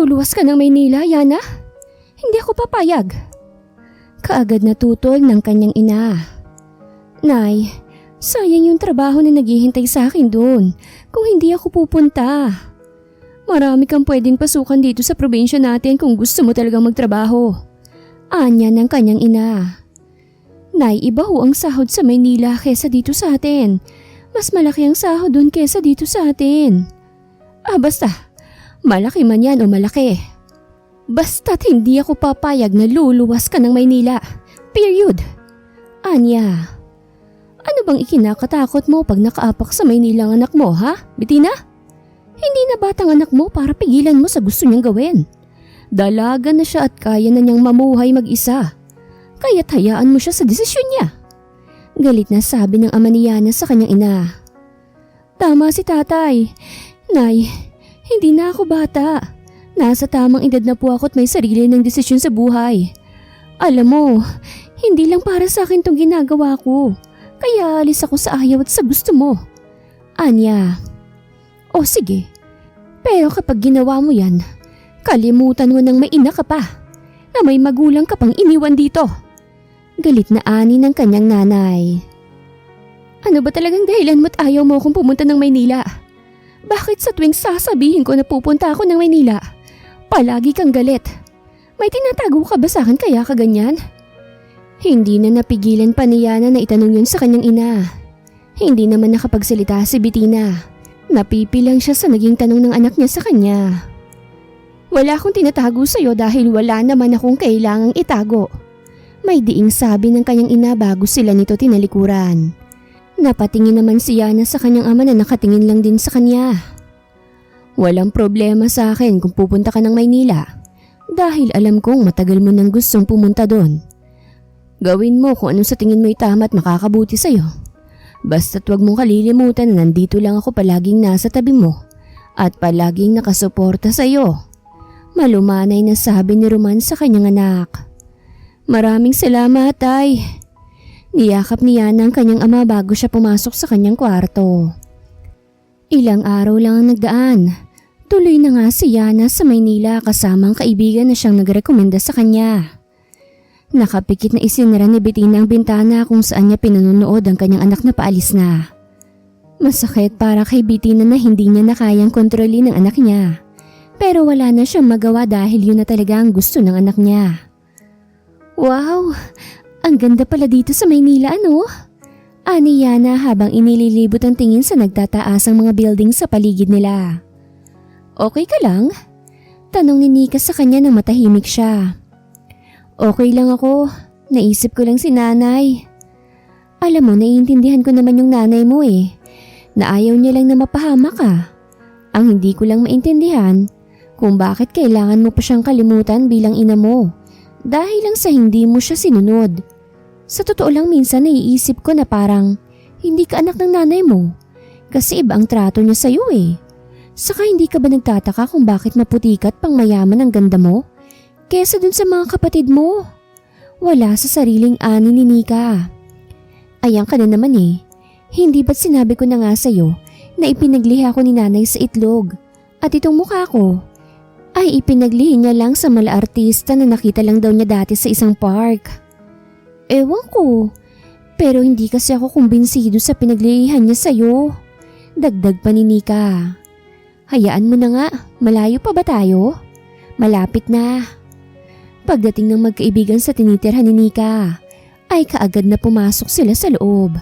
Luluwas ka ng Maynila, Yana? Hindi ako papayag. Kaagad natutol ng kanyang ina. Nay, sayang yung trabaho na naghihintay sa akin doon kung hindi ako pupunta. Marami kang pwedeng pasukan dito sa probinsya natin kung gusto mo talagang magtrabaho. Anya ng kanyang ina. Nay, iba ho ang sahod sa Maynila kesa dito sa atin. Mas malaki ang sahod doon kesa dito sa atin. Basta, malaki man yan o malaki. Basta't hindi ako papayag na luluwas ka ng Maynila. Period. Anya. Ano bang ikinakatakot mo pag nakaapak sa Maynila ang anak mo, ha, Bettina? Hindi na batang anak mo para pigilan mo sa gusto niyang gawin. Dalaga na siya at kaya na niyang mamuhay mag-isa. Kaya't hayaan mo siya sa desisyon niya. Galit na sabi ng ama ni Yana sa kanyang ina. Tama si tatay. Nay, hindi na ako bata. Nasa tamang edad na po ako at may sarili ng desisyon sa buhay. Alam mo, hindi lang para sa akin tong ginagawa ko. Kaya alis ako sa ayaw at sa gusto mo. Anya. O sige, pero kapag ginawa mo yan, kalimutan mo nang may ina ka pa, na may magulang ka pang iniwan dito. Galit na ani ng kanyang nanay. Ano ba talagang dahilan mo't ayaw mo akong pumunta ng Maynila? Bakit sa tuwing sasabihin ko na pupunta ako ng Maynila, palagi kang galit? May tinatago ka ba sa akin kaya ka ganyan? Hindi na napigilan pa ni Yana na itanong yun sa kanyang ina. Hindi naman nakapagsalita si Bettina. Napipilang siya sa naging tanong ng anak niya sa kanya. Wala akong tinatago sa'yo dahil wala naman akong kailangang itago. May diing sabi ng kanyang ina bago sila nito tinalikuran. Napatingin naman si Yana sa kanyang ama na nakatingin lang din sa kanya. Walang problema sa akin kung pupunta ka ng Maynila dahil alam kong matagal mo nang gustong pumunta doon. Gawin mo kung anong sa tingin mo'y tama at makakabuti sa'yo. Basta't wag mong kalilimutan na nandito lang ako palaging nasa tabi mo at palaging nakasuporta sa'yo. Malumanay na sabi ni Roman sa kanyang anak. Maraming salamat, tay. Niyakap ni Yana ang kanyang ama bago siya pumasok sa kanyang kwarto. Ilang araw lang ang nagdaan. Tuloy na nga si Yana sa Maynila kasamang kaibigan na siyang nagrekomenda sa kanya. Nakapikit na isinara ni Bettina ang bintana kung saan niya pinanonood ang kanyang anak na paalis na. Masakit para kay Bettina na hindi niya na kayang kontrolin ang anak niya. Pero wala na siyang magawa dahil yun na talaga ang gusto ng anak niya. Wow! Ang ganda pala dito sa Maynila, ano? Ani Yana habang inililibot ang tingin sa nagtataasang mga building sa paligid nila. Okay ka lang? Tanong ni Nika sa kanya nang matahimik siya. Okay lang ako. Naisip ko lang si nanay. Alam mo, naiintindihan ko naman yung nanay mo eh. Na ayaw niya lang na mapahamak ka. Ang hindi ko lang maintindihan kung bakit kailangan mo pa siyang kalimutan bilang ina mo. Dahil lang sa hindi mo siya sinunod. Sa totoo lang minsan naiisip ko na parang hindi ka anak ng nanay mo. Kasi iba ang trato niya sa'yo eh. Saka hindi ka ba nagtataka kung bakit maputi ka at pang mayaman ang ganda mo? Kesa dun sa mga kapatid mo. Wala sa sariling ani ni Nika. Ayan ka na naman eh. Hindi ba't sinabi ko na nga sa'yo na ipinaglihi ako ni nanay sa itlog? At itong mukha ko ay ipinaglihi niya lang sa mala-artista na nakita lang daw niya dati sa isang park. Ewan ko. Pero hindi kasi ako kumbinsido sa pinaglihihan niya sa'yo. Dagdag pa ni Nika. Hayaan mo na nga, malayo pa ba tayo? Malapit na. Pagdating ng magkaibigan sa tinitirhan ni Nika, ay kaagad na pumasok sila sa loob.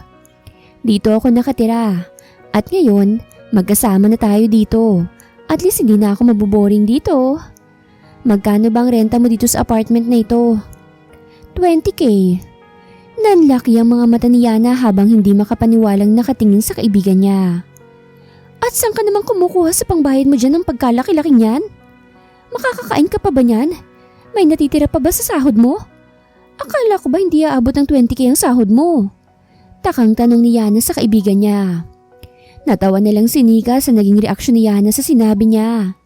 Dito ako nakatira at ngayon magkasama na tayo dito. At least hindi na ako maboboring dito. Magkano bang renta mo dito sa apartment na ito? 20K. Nanlaki ang mga mata ni Yana habang hindi makapaniwalang nakatingin sa kaibigan niya. At saan ka naman kumukuha sa pangbayad mo dyan ng pagkalaki-laki niyan? Makakakain ka pa ba niyan? May natitira pa ba sa sahod mo? Akala ko ba hindi aabot ng 20K ang sahod mo? Takang tanong ni Yana sa kaibigan niya. Natawa na lang si Nika sa naging reaksyon ni Yana sa sinabi niya.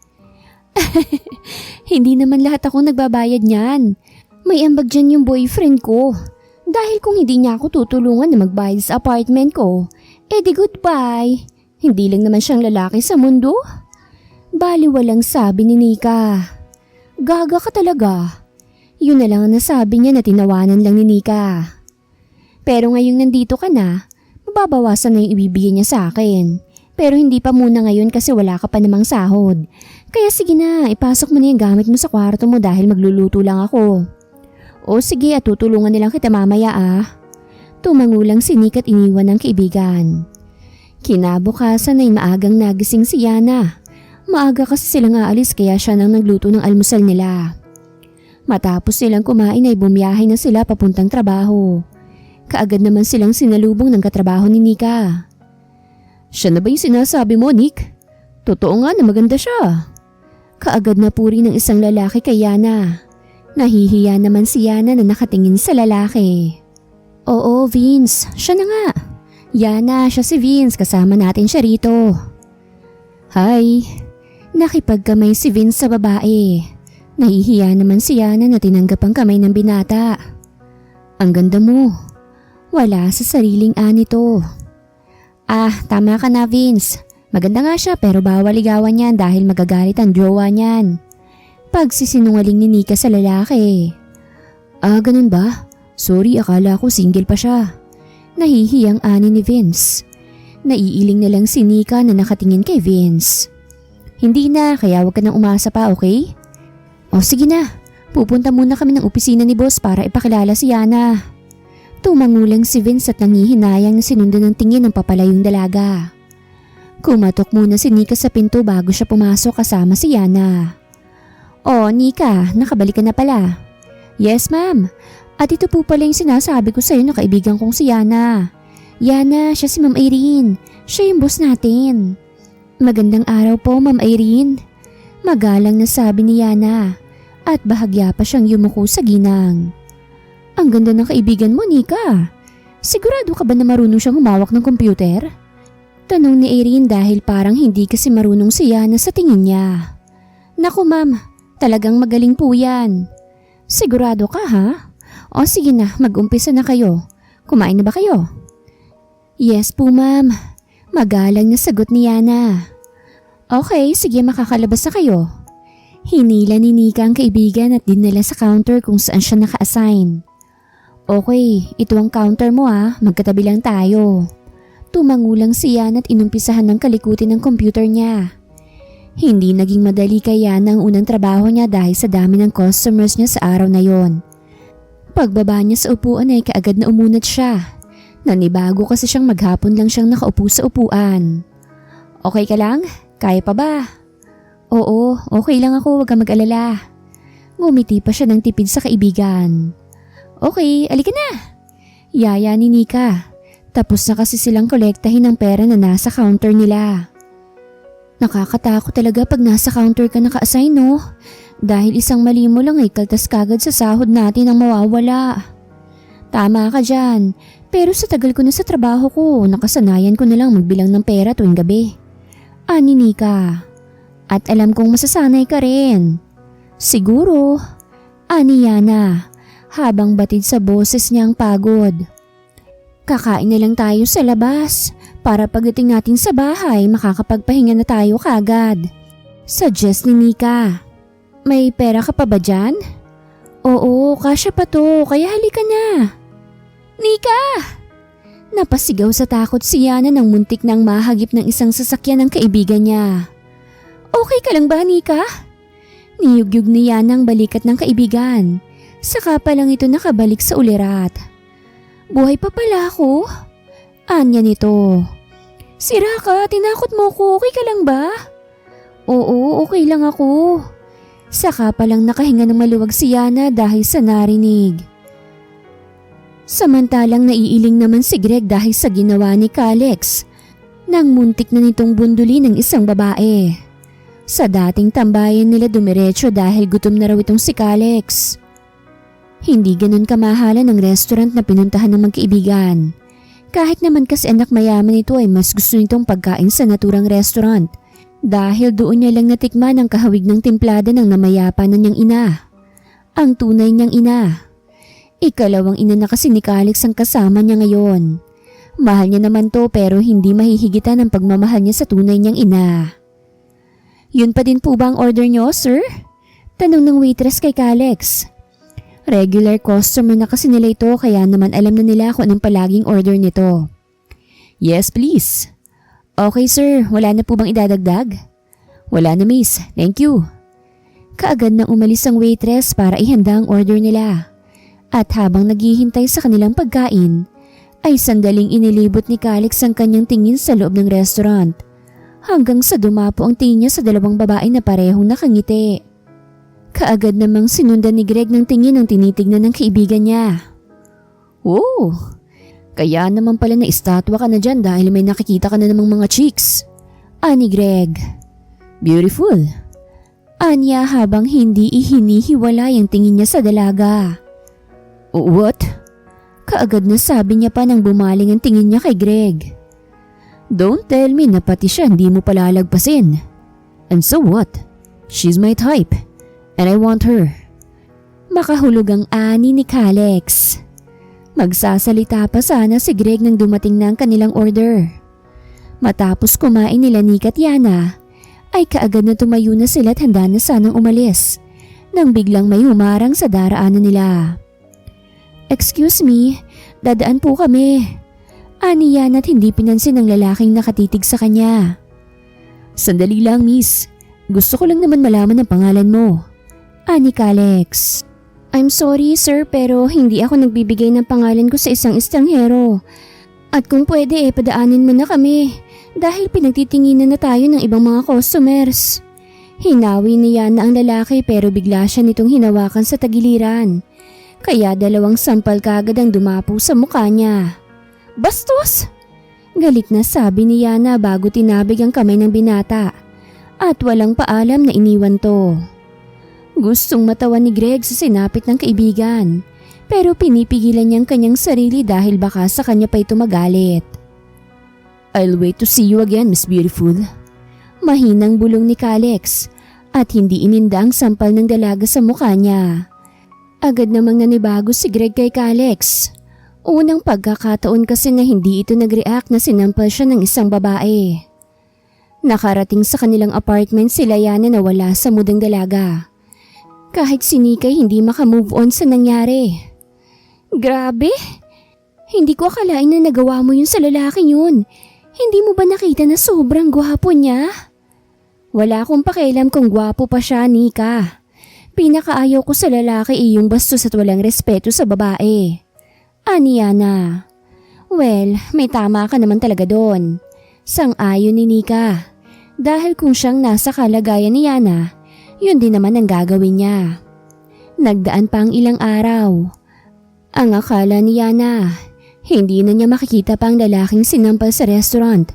Hindi naman lahat akong nagbabayad niyan. May ambag dyan yung boyfriend ko. Dahil kung hindi niya ako tutulungan na magbayad sa apartment ko, edi goodbye. Hindi lang naman siyang lalaki sa mundo. Baliwalang sabi ni Nika. Gaga ka talaga. Yun na lang ang nasabi niya na tinawanan lang ni Nika. Pero ngayong nandito ka na, mababawasan na yung ibibigay niya sa akin. Pero hindi pa muna ngayon kasi wala ka pa namang sahod. Kaya sige na, ipasok mo na yung gamit mo sa kwarto mo dahil magluluto lang ako. O sige at tutulungan nilang kita mamaya Tumangulang si Nick at iniwan ng kaibigan. Kinabukasan ay maagang nagising si Yana. Maaga kasi silang aalis kaya siya nang nagluto ng almusal nila. Matapos silang kumain ay bumiyahe na sila papuntang trabaho. Kaagad naman silang sinalubong ng katrabaho ni Nika. Siya na ba yung sinasabi mo, Nick? Totoo nga na maganda siya. Kaagad na puri ng isang lalaki kay Yana. Nahihiya naman si Yana na nakatingin sa lalaki. Oo, Vince, siya na nga. Yana, siya si Vince, kasama natin siya rito. Hi. Nakipagkamay si Vince sa babae. Nahihiya naman si Yana na tinanggap ang kamay ng binata. Ang ganda mo. Wala sa sariling anito. Tama ka na Vince. Maganda nga siya pero bawal ligawan yan dahil magagalit ang jowa niyan. Pagsisinungaling ni Nika sa lalaki. Ganun ba? Sorry, akala ko single pa siya. Nahihiyang ani ni Vince. Naiiling na lang si Nika na nakatingin kay Vince. Hindi na, kaya wag ka nang umasa pa, okay? O sige na, pupunta muna kami ng opisina ni boss para ipakilala si Yana. Tumangulang si Vince at nangihinayang na sinundan ng tingin ng papalayong dalaga. Kumatok muna si Nika sa pinto bago siya pumasok kasama si Yana. O Nika, nakabalik ka na pala. Yes ma'am, at ito po pala yung sinasabi ko sa'yo na kaibigan kong si Yana. Yana, siya si Ma'am Irene. Siya yung boss natin. Magandang araw po, Ma'am Irene. Magalang na sabi ni Yana at bahagya pa siyang yumuko sa ginang. Ang ganda ng kaibigan mo, Nika. Sigurado ka ba na marunong siyang humawak ng computer? Tanong ni Irene dahil parang hindi kasi marunong si Yana sa tingin niya. Naku ma'am, talagang magaling po yan. Sigurado ka ha? O sige na, mag-umpisa na kayo. Kumain na ba kayo? Yes po ma'am. Magalang na sagot ni Yana. Okay, sige makakalabas na kayo. Hinila ni Nika ang kaibigan at dinala sa counter kung saan siya naka-assign. Okay, ito ang counter mo magkatabi lang tayo. Tumangulang si Yana at inumpisahan ng kalikutin ng computer niya. Hindi naging madali kay Yana ang unang trabaho niya dahil sa dami ng customers niya sa araw na yon. Pagbaba niya sa upuan ay kaagad na umunat siya. Nanibago kasi siyang maghapon lang siyang nakaupo sa upuan. Okay ka lang? Kaya pa ba? Oo, okay lang ako, huwag ka mag-alala. Ngumiti pa siya ng tipid sa kaibigan. Okay, alika na. Yaya ni Nika. Tapos na kasi silang kolektahin ang pera na nasa counter nila. Nakakatakot talaga pag nasa counter ka naka-assign no? Dahil isang mali mo lang ay kaltas kagad sa sahod natin ang mawawala. Tama ka dyan, pero sa tagal ko na sa trabaho ko, nakasanayan ko na lang magbilang ng pera tuwing gabi. Ani Nika. At alam kong masasanay ka rin. Siguro. Ani Yana, habang batid sa boses niyang pagod. Kakain na lang tayo sa labas para pagdating natin sa bahay makakapagpahinga na tayo kagad. Suggest ni Nika. May pera ka pa ba dyan? Oo, kasya pa to, kaya halika na. Nika! Napasigaw sa takot si Yana nang muntik nang mahagip ng isang sasakyan ng kaibigan niya. Okay ka lang ba, Nika? Niyugyug ni Yana ang balikat ng kaibigan. Saka pa lang ito nakabalik sa ulirat. Buhay pa pala ako? Anya nito. Sira ka, tinakot mo ko, okay ka lang ba? Oo, okay lang ako. Saka palang nakahinga ng maluwag si Yana dahil sa narinig. Samantalang naiiling naman si Greg dahil sa ginawa ni Kalex nang muntik na nitong bunduli ng isang babae. Sa dating tambayan nila dumiretso dahil gutom na raw itong si Kalex. Hindi ganun kamahalan ang restaurant na pinuntahan ng magkaibigan. Kahit naman kasi anak mayaman ito ay mas gusto nitong pagkain sa naturang restaurant. Dahil doon niya lang natikman ang kahawig ng timplada ng namayapa na niyang ina. Ang tunay niyang ina. Ikalawang ina na kasi ni Kalex ang kasama niya ngayon. Mahal niya naman to pero hindi mahihigitan ang pagmamahal niya sa tunay niyang ina. Yun pa din po ba ang order niyo, sir? Tanong ng waitress kay Kalex. Regular customer na kasi nila ito kaya naman alam na nila kung anong palaging order nito. Yes please. Okay sir, wala na po bang idadagdag? Wala na miss, thank you. Kaagad nang umalis ang waitress para ihanda ang order nila. At habang naghihintay sa kanilang pagkain, ay sandaling inilibot ni Kalex ang kanyang tingin sa loob ng restaurant. Hanggang sa dumapo ang tingin niya sa dalawang babae na parehong nakangiti. Kaagad namang sinundan ni Greg ng tingin ang tinitignan ng kaibigan niya. Oh, kaya naman pala na estatwa ka na dyan dahil may nakikita ka na namang mga chicks. Ani Greg. Beautiful. Anya habang hindi ihinihiwalay ang tingin niya sa dalaga. What? Kaagad na sabi niya pa nang bumaling ang tingin niya kay Greg. Don't tell me na pati siya hindi mo palalagpasin. And so what? She's my type. And I want her. Makahulog ang ani ni Kalex. Magsasalita pa sana si Greg nang dumating na ang kanilang order. Matapos kumain nila Nika at Yana, ay kaagad na tumayo na sila at handa na sanang umalis. Nang biglang may humarang sa daraanan nila. Excuse me, dadaan po kami. Ani Yana at hindi pinansin ng lalaking nakatitig sa kanya. Sandali lang miss, gusto ko lang naman malaman ang pangalan mo. Ani Kalex. I'm sorry sir pero hindi ako nagbibigay ng pangalan ko sa isang estranghero. At kung pwede padaanin mo na kami dahil pinagtitinginan na tayo ng ibang mga customers. Hinawi ni Yana ang lalaki pero bigla siya nitong hinawakan sa tagiliran. Kaya dalawang sampal kagad ang dumapo sa mukha niya. Bastos! Galit na sabi ni Yana bago tinabig ang kamay ng binata. At walang paalam na iniwan to. Gustong matawan ni Greg sa sinapit ng kaibigan. Pero pinipigilan niyang kanyang sarili dahil baka sa kanya pa ito magalit. I'll wait to see you again, Miss Beautiful. Mahinang bulong ni Kalex at hindi ininda ang sampal ng dalaga sa mukha niya. Agad namang nanibago si Greg kay Kalex. Unang pagkakataon kasi na hindi ito nag-react na sinampal siya ng isang babae. Nakarating sa kanilang apartment sila Yana na wala sa mudang dalaga. Kahit si Nika hindi makamove on sa nangyari. Grabe! Hindi ko akalain na nagawa mo yun sa lalaking yun. Hindi mo ba nakita na sobrang gwapo niya? Wala akong pakialam kung gwapo pa siya, Nika. Pinakaayaw ko sa lalaki yung bastos at walang respeto sa babae. Ani Yana. Well, may tama ka naman talaga doon. Sang-ayon ni Nika. Dahil kung siyang nasa kalagayan ni Yana, yun din naman ang gagawin niya. Nagdaan pa ang ilang araw. Ang akala ni Yana, hindi na niya makikita pa ang lalaking sinampal sa restaurant.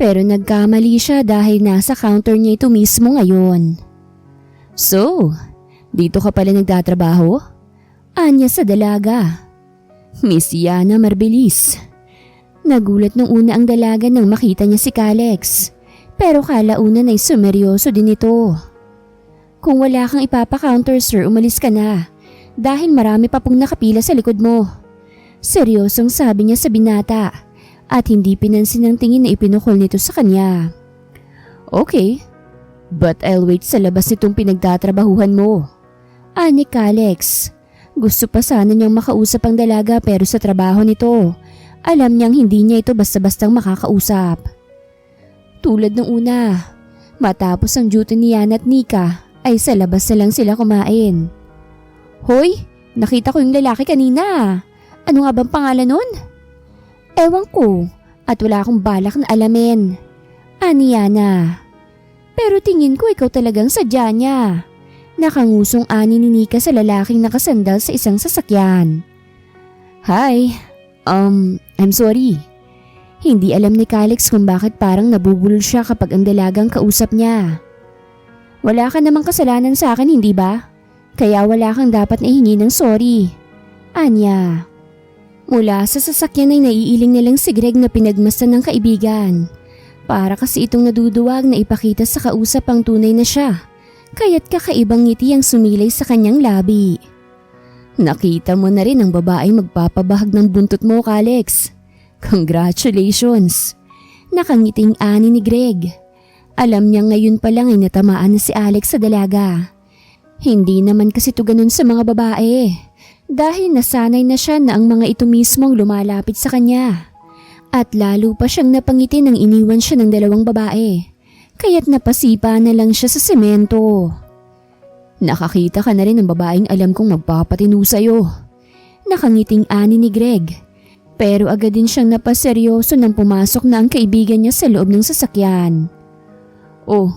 Pero nagkamali siya dahil nasa counter niya ito mismo ngayon. So, dito ka pala nagtatrabaho? Anya sa dalaga. Miss Yana Marbelis. Nagulat nung una ang dalaga nang makita niya si Kalex. Pero kalaunan ay sumeryoso din ito. Kung wala kang ipapa-counter sir, umalis ka na. Dahil marami pa pong nakapila sa likod mo. Seryosong sabi niya sa binata. At hindi pinansin ang tingin na ipinukol nito sa kanya. Okay, but I'll wait sa labas nitong pinagtatrabahuhan mo. Ani Kalex. Gusto pa sana niyang makausap ang dalaga pero sa trabaho nito, alam niyang hindi niya ito basta-bastang makakausap. Tulad ng una, matapos ang duty ni Yana at Nika ay sa labas na lang sila kumain. Hoy, nakita ko yung lalaki kanina. Ano nga bang pangalan nun? Ewan ko at wala akong balak na alamin. Ani Yana. Pero tingin ko ikaw talagang sadya niya. Nakangusong ani ni Nika sa lalaking nakasandal sa isang sasakyan. Hi, I'm sorry. Hindi alam ni Kalex kung bakit parang nabubulol siya kapag ang dalagang kausap niya. Wala ka namang kasalanan sa akin, hindi ba? Kaya wala kang dapat na ihingi ng sorry. Anya. Mula sa sasakyan ay naiiling na lang si Greg na pinagmasdan ng kaibigan. Para kasi itong naduduwag na ipakita sa kausap ang tunay na siya. Kaya't kakaibang ngiti ang sumilay sa kanyang labi. Nakita mo na rin ang babaeng magpapabahag ng buntot mo, Kalex. Congratulations! Nakangiting ani ni Greg. Alam niya ngayon pa lang ay natamaan na si Alex sa dalaga. Hindi naman kasi to ganun sa mga babae. Dahil nasanay na siya na ang mga ito mismong lumalapit sa kanya. At lalo pa siyang napangiti nang iniwan siya ng dalawang babae. Kaya't napasipa na lang siya sa semento. Nakakita ka na rin ng babaeng alam kong magpapatino sa'yo. Nakangiting ani ni Greg. Pero agad din siyang napaseryoso nang pumasok na ang kaibigan niya sa loob ng sasakyan. Oh,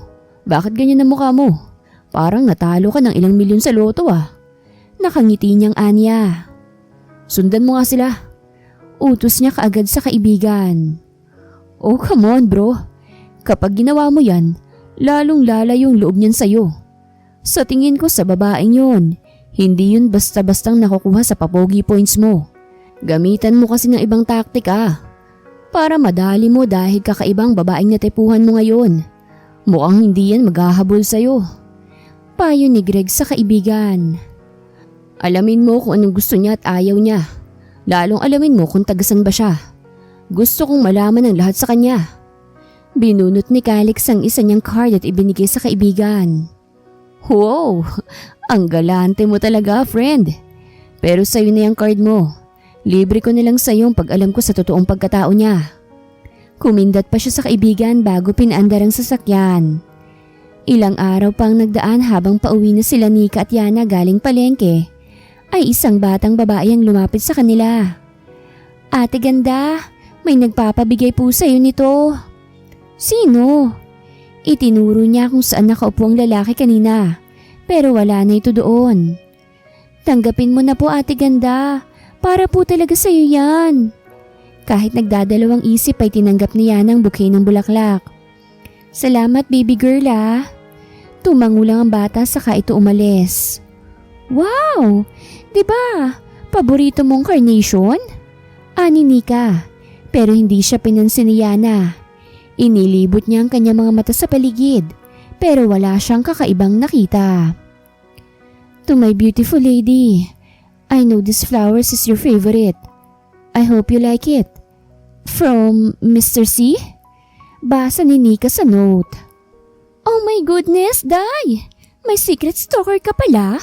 bakit ganyan ang mukha mo? Parang natalo ka ng ilang milyon sa loto ah. Nakangiti niyang anya. Sundan mo nga sila. Utos niya kaagad sa kaibigan. Oh come on bro. Kapag ginawa mo yan, lalong lalayo yung loob niyan sa'yo. Sa tingin ko sa babaeng yun, hindi yun basta-bastang nakukuha sa papogi points mo. Gamitan mo kasi ng ibang taktika. Para madali mo dahil kakaibang babaeng natipuhan mo ngayon. Mukhang hindi yan maghahabol sa'yo. Payo ni Greg sa kaibigan. Alamin mo kung anong gusto niya at ayaw niya. Lalong alamin mo kung tagasan ba siya. Gusto kong malaman ang lahat sa kanya. Binunot ni Calix ang isa niyang card at ibinigay sa kaibigan. Wow! Ang galante mo talaga, friend. Pero sa'yo na yung card mo. Libre ko nilang sa'yo pag alam ko sa totoong pagkatao niya. Kumindat pa siya sa kaibigan bago pinaandar ang sasakyan. Ilang araw pang nagdaan habang pauwi na sila Nika at Yana galing palengke, ay isang batang babae ang lumapit sa kanila. Ate ganda, may nagpapabigay po sa'yo nito. Sino? Itinuro niya kung saan nakaupo ang lalaki kanina, pero wala na ito doon. Tanggapin mo na po ate ganda, para po talaga sa'yo yan. Kahit nagdadalawang isip ay tinanggap niya ng bouquet ng bulaklak. Salamat baby girl ah. Tumango lang ang bata saka ito umalis. Wow! Diba? Paborito mong carnation? Ani Nika, pero hindi siya pinansin ni Yana. Inilibot niya ang kanyang mga mata sa paligid, pero wala siyang kakaibang nakita. To my beautiful lady, I know this flowers is your favorite. I hope you like it. From Mr. C? Basa ni Nika sa note. Oh my goodness, Day! May secret stalker ka pala?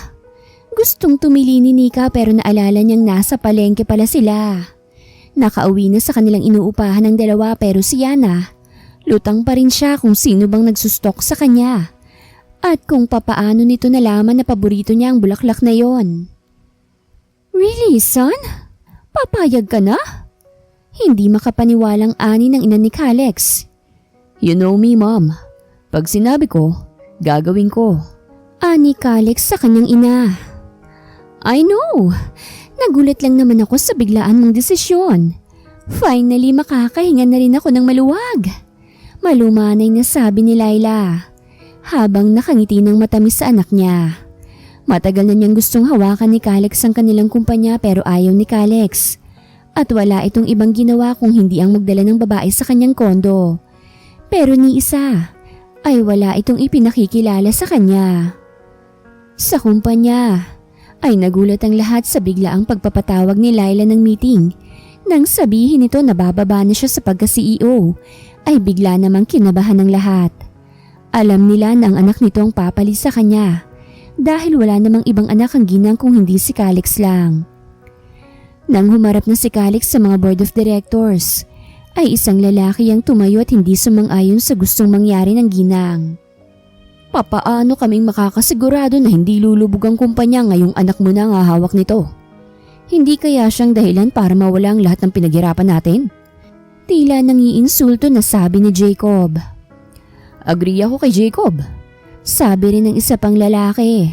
Gustong tumili ni Nika pero naalala niyang nasa palengke pala sila. Nakauwi na sa kanilang inuupahan ng dalawa pero si Yana, lutang pa rin siya kung sino bang nagsustok sa kanya. At kung papaano nito nalaman na paborito niya ang bulaklak na yon. Really, son? Papayag ka na? Hindi makapaniwalang ani ng ina ni Calix. You know me, Mom. Pag sinabi ko, gagawin ko. Ani Calix sa kanyang ina. I know. Nagulat lang naman ako sa biglaan mong desisyon. Finally, makakahinga na rin ako ng maluwag. Malumanay na sabi ni Laila, habang nakangiti ng matamis sa anak niya. Matagal na niyang gustong hawakan ni Calix ang kanilang kumpanya pero ayaw ni Calix. At wala itong ibang ginawa kung hindi ang magdala ng babae sa kanyang kondo. Pero ni isa ay wala itong ipinakikilala sa kanya. Sa kumpanya ay nagulat ang lahat sa biglaang pagpapatawag ni Laila ng meeting. Nang sabihin nito na bababa na siya sa pagka-CEO, ay bigla namang kinabahan ng lahat. Alam nila na ang anak nito ang papalis sa kanya dahil wala namang ibang anak ang ginang kung hindi si Calix lang. Nang humarap na si Calix sa mga board of directors, ay isang lalaki ang tumayo at hindi sumang-ayon sa gustong mangyari ng ginang. Papaano kaming makakasigurado na hindi lulubog ang kumpanya ngayong anak mo na ang hahawak nito? Hindi kaya siyang dahilan para mawala ang lahat ng pinaghirapan natin? Tila nangiinsulto na sabi ni Jacob. Agree ako kay Jacob. Sabi rin ng isa pang lalaki.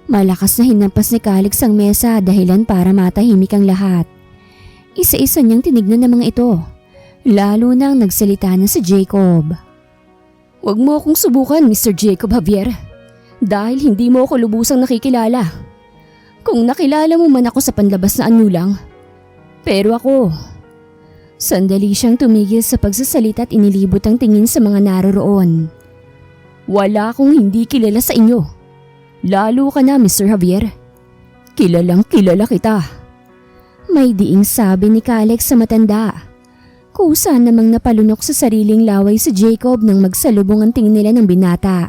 Malakas na hinampas ni Calix ang mesa dahilan para matahimik ang lahat. Isa-isa niyang tinignan ng mga ito. Lalo nang nagsalita na si Jacob. Huwag mo akong subukan, Mr. Jacob Javier. Dahil hindi mo ako lubusang nakikilala. Kung nakilala mo man ako sa panlabas na anyo lang. Pero ako... Sandali siyang tumigil sa pagsasalita at inilibot ang tingin sa mga naroroon. Wala akong hindi kilala sa inyo. Lalo ka na, Mr. Javier. Kilalang kilala kita. May diing sabi ni Calix sa matanda. Kusa namang napalunok sa sariling laway si Jacob nang magsalubong ang tingin nila ng binata.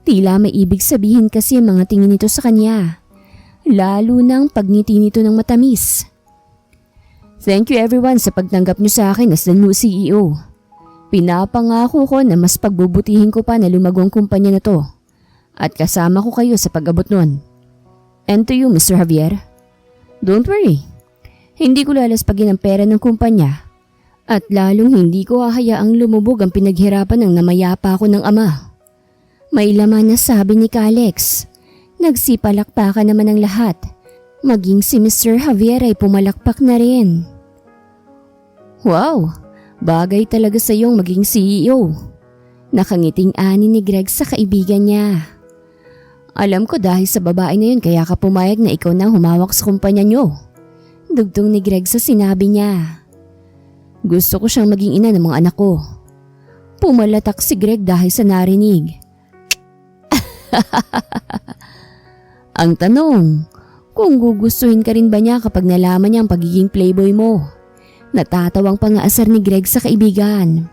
Tila may ibig sabihin kasi ang mga tingin nito sa kanya. Lalo nang pagngiti nito ng matamis. Thank you everyone sa pagtanggap niyo sa akin as the new CEO. Pinapangako ko na mas pagbubutihin ko pa na lumago ang kumpanya na to. At kasama ko kayo sa pag-abot nun. And to you, Mr. Javier. Don't worry. Hindi ko lalaspagin ang pera ng kumpanya. At lalong hindi ko hahayaang lumubog ang pinaghirapan ng namayapa ko ng ama. May laman na sabi ni Kalex. Nagsipalakpakan naman ang lahat. Maging si Mr. Javier ay pumalakpak na rin. Wow, bagay talaga sa iyong maging CEO. Nakangiting ani ni Greg sa kaibigan niya. Alam ko dahil sa babae na yun kaya ka pumayag na ikaw na humawak sa kumpanya niyo. Dugtong ni Greg sa sinabi niya. Gusto ko siyang maging ina ng mga anak ko. Pumalatak si Greg dahil sa narinig. Ang tanong, kung gugustuhin ka rin ba niya kapag nalaman niya ang pagiging playboy mo? Natatawang pangaasar ni Greg sa kaibigan.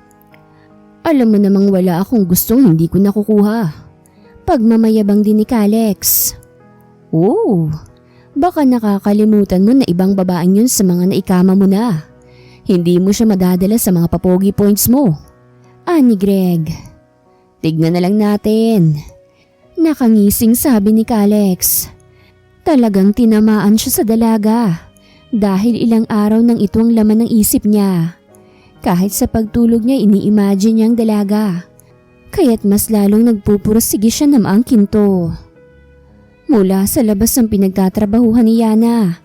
Alam mo namang wala akong gustong hindi ko nakukuha. Pagmamayabang din ni Kalex. Oh, baka nakakalimutan mo na ibang babaeng yun sa mga naikama mo na. Hindi mo siya madadala sa mga papogi points mo. Ani Greg. Tignan na lang natin. Nakangising sabi ni Kalex. Talagang tinamaan siya sa dalaga dahil ilang araw nang ito ang laman ng isip niya. Kahit sa pagtulog niya ini-imagine niya ang dalaga. Kaya't mas lalong nagpupursige siya ng angkin to. Mula sa labas ng pinagtatrabahuhan ni Yana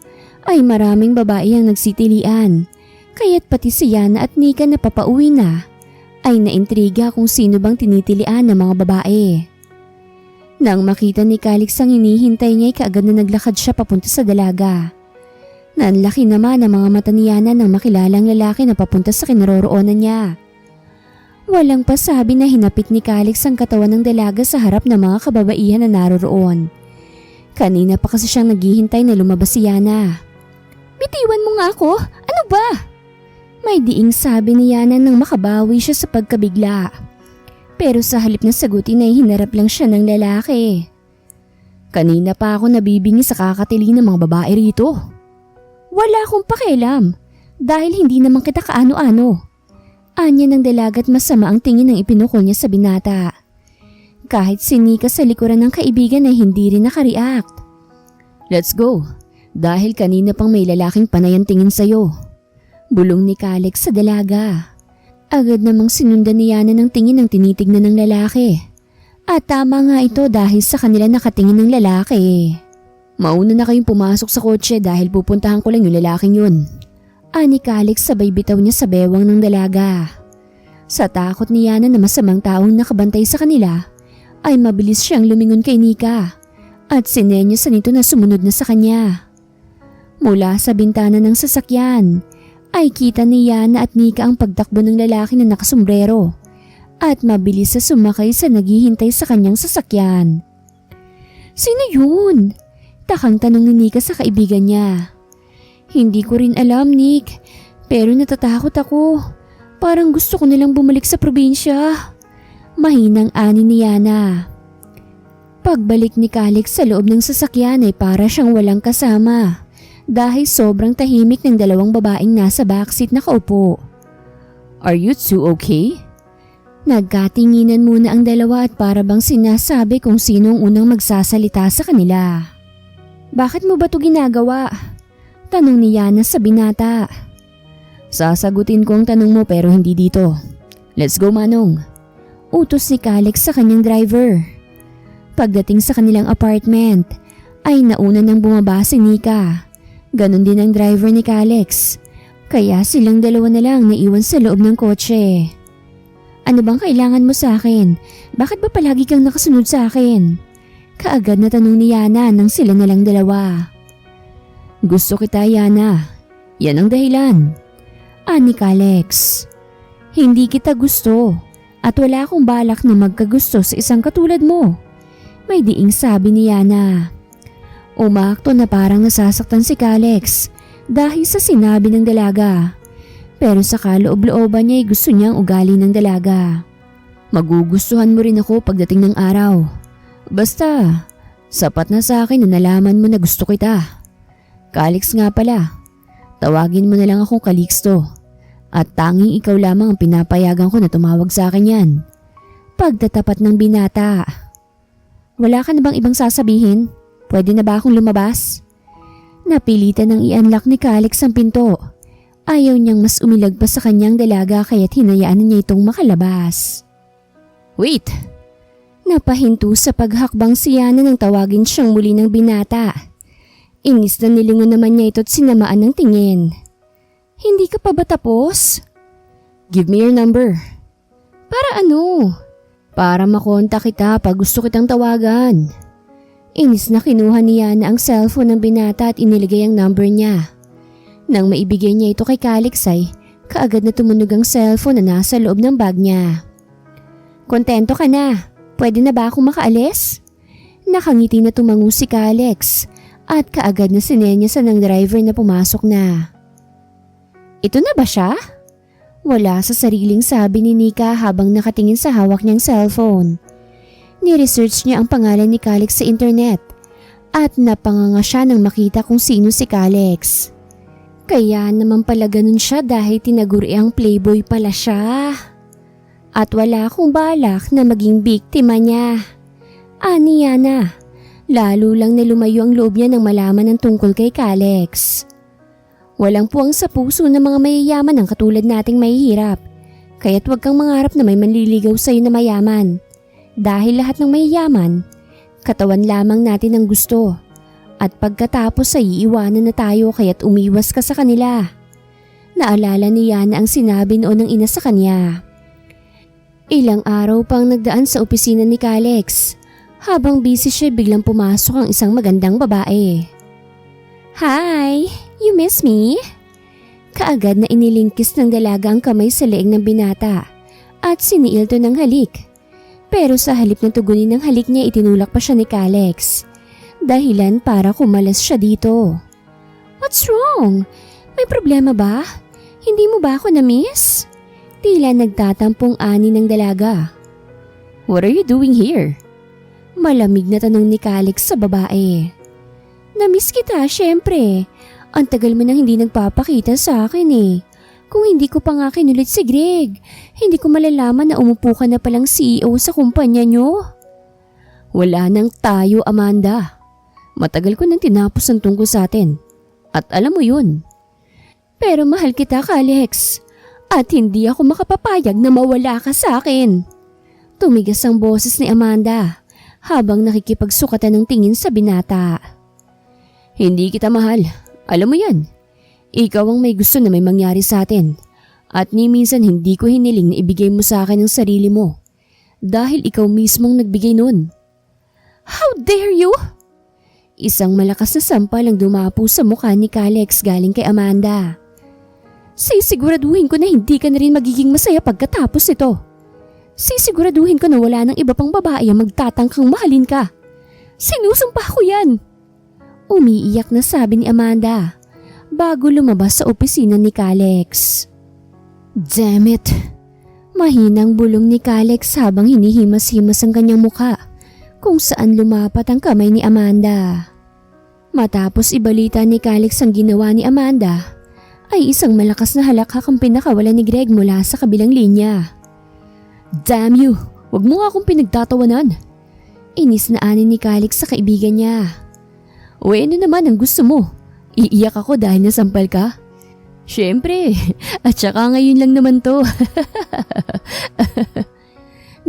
ay maraming babae ang nagsitilian. Kaya't pati si Yana at Nika na papauwi na ay naintriga kung sino bang tinitilian ng mga babae. Nang makita ni Kalex ang hinihintay niya ay kaagad na naglakad siya papunta sa dalaga. Nanlaki naman ang mga mata ni Yana nang makilalang lalaki na papunta sa kinaroroonan niya. Walang pasabi na hinapit ni Kalex ang katawan ng dalaga sa harap ng mga kababaihan na naroroon. Kanina pa kasi siyang naghihintay na lumabas si Yana. Bitiwan mo nga ako, ano ba? May diing sabi ni Yana nang makabawi siya sa pagkabigla. Pero sa halip na sagutin ay hinarap lang siya ng lalaki. Kanina pa ako nabibingi sa kakatili ng mga babae rito. Wala akong pakialam dahil hindi naman kita kaano-ano. Anya ng dalagat masama ang tingin ng ipinukol niya sa binata. Kahit sinika sa likuran ng kaibigan ay hindi rin nakareact. Let's go, dahil kanina pang may lalaking panay ang tingin sa'yo. Bulong ni Kalex sa dalaga. Agad namang sinundan ni Yana ng tingin ng tinitignan ng lalaki. At tama nga ito dahil sa kanila nakatingin ng lalaki. Mauna na kayong pumasok sa kotse dahil pupuntahan ko lang yung lalaking yun. Ani Kalex sabay bitaw niya sa bewang ng dalaga. Sa takot ni Yana na masamang taong nakabantay sa kanila, ay mabilis siyang lumingon kay Nika at sinenyasan nito na sumunod na sa kanya. Mula sa bintana ng sasakyan, ay kita ni Yana at Nika ang pagtakbo ng lalaki na nakasombrero at mabilis sa sumakay sa naghihintay sa kanyang sasakyan. Sino yun? Takang tanong ni Nika sa kaibigan niya. Hindi ko rin alam, Nick, pero natatakot ako. Parang gusto ko nilang bumalik sa probinsya. Mahinang ani ni Yana. Pagbalik ni Kalex sa loob ng sasakyan ay para siyang walang kasama. Dahil sobrang tahimik ng dalawang babaeng nasa backseat nakaupo. Are you two okay? Nagkatinginan muna ang dalawa at para bang sinasabi kung sino ang unang magsasalita sa kanila. Bakit mo ba ito ginagawa? Tanong ni Yana sa binata. Sasagutin ko ang tanong mo pero hindi dito. Let's go, Manong. Utos ni Kalex sa kanyang driver. Pagdating sa kanilang apartment, ay nauna nang bumaba si Nika. Ganon din ang driver ni Kalex. Kaya silang dalawa na lang naiwan sa loob ng kotse. Ano bang kailangan mo sa akin? Bakit ba palagi kang nakasunod sa akin? Kaagad na tanong ni Yana nang sila na lang dalawa. Gusto kita, Yana. Yan ang dahilan. Ani Kalex. Hindi kita gusto at wala akong balak na magkagusto sa isang katulad mo. May diing sabi ni Yana. Umakto na parang nasasaktan si Kalex dahil sa sinabi ng dalaga. Pero sa kaloob-looban niya ay gusto niyang ugali ng dalaga. Magugustuhan mo rin ako pagdating ng araw. Basta, sapat na sa akin na nalaman mo na gusto kita. Calix nga pala, tawagin mo na lang akong Calixto. At tanging ikaw lamang ang pinapayagan ko na tumawag sa akin yan. Pagtatapat ng binata. Wala ka na bang ibang sasabihin? Pwede na ba akong lumabas? Napilitan ng i-unlock ni Calix ang pinto. Ayaw niyang mas umilag pa sa kanyang dalaga kaya't hinayaan niya itong makalabas. Wait! Napahinto sa paghakbang si Yana nang tawagin siyang muli ng binata. Inis na nilingon naman niya ito't sinamaan ng tingin. Hindi ka pa ba tapos? Give me your number. Para ano? Para makonta kita pag gusto kitang tawagan. Inis na kinuha ni Yana ang cellphone ng binata at inilagay ang number niya. Nang maibigay niya ito kay Calix ay kaagad na tumunog ang cellphone na nasa loob ng bag niya. Kontento ka na? Pwede na ba akong makaalis? Nakangiti na tumango si Calix at kaagad na sinenyasan ng driver na pumasok na. Ito na ba siya? Wala sa sariling sabi ni Nika habang nakatingin sa hawak niyang cellphone. Ni-research niya ang pangalan ni Calix sa internet at napanganga siya nang makita kung sino si Calix. Kaya naman pala ganun siya dahil tinaguri ang playboy pala siya. At wala akong balak na maging biktima niya. Ani Yana, lalo lang na lumayo ang loob niya nang malaman ng tungkol kay Calix. Walang puwang sa puso ng mga mayayaman ang katulad nating mahihirap. Kaya't huwag kang mangarap na may manliligaw sa'yo na mayaman. Dahil lahat ng mayayaman, katawan lamang natin ang gusto. At pagkatapos ay iiwanan na tayo kaya't umiwas ka sa kanila. Naalala ni Yana ang sinabi noon ng ina sa kanya. Ilang araw pang nagdaan sa opisina ni Calix. Habang busy siya biglang pumasok ang isang magandang babae. Hi! You miss me? Kaagad na inilingkis ng dalaga ang kamay sa leeg ng binata at siniil to ng halik. Pero sa halip na tugunin ng halik niya itinulak pa siya ni Calix. Dahilan para kumalas siya dito. What's wrong? May problema ba? Hindi mo ba ako na-miss? Tila nagtatampong ani ng dalaga. What are you doing here? Malamig na tanong ni Calix sa babae. Na-miss kita, syempre. Ang tagal mo nang hindi nagpapakita sa akin eh. Kung hindi ko pa nga kinulit si Greg, hindi ko malalaman na umupo ka na palang CEO sa kumpanya nyo. Wala nang tayo, Amanda. Matagal ko nang tinapos ang tungkol sa atin. At alam mo yun. Pero mahal kita, Calix. At hindi ako makapapayag na mawala ka sa akin. Tumigas ang boses ni Amanda habang nakikipagsukatan ng tingin sa binata. Hindi kita mahal. Alam mo yan. Ikaw ang may gusto na may mangyari sa atin. At ni minsan hindi ko hiniling na ibigay mo sa akin ang sarili mo. Dahil ikaw mismong nagbigay nun. How dare you? Isang malakas na sampal ang dumapo sa mukha ni Calix galing kay Amanda. Sisiguraduhin ko na hindi ka na rin magiging masaya pagkatapos ito. Sisiguraduhin ko na wala nang iba pang babae ang magtatangkang mahalin ka. Sinusumpa ko yan. Umiiyak na sabi ni Amanda bago lumabas sa opisina ni Calix. Damn it! Mahinang bulong ni Calix habang hinihimas-himas ang kanyang mukha kung saan lumapat ang kamay ni Amanda. Matapos ibalita ni Calix ang ginawa ni Amanda, ay isang malakas na halakhak ang pinakawalan ni Greg mula sa kabilang linya. Damn you! Huwag mo nga akong pinagtatawanan! Inis na ani ni Calix sa kaibigan niya. O ano naman ang gusto mo? Iiyak ako dahil nasampal ka? Siyempre, at saka ngayon lang naman to.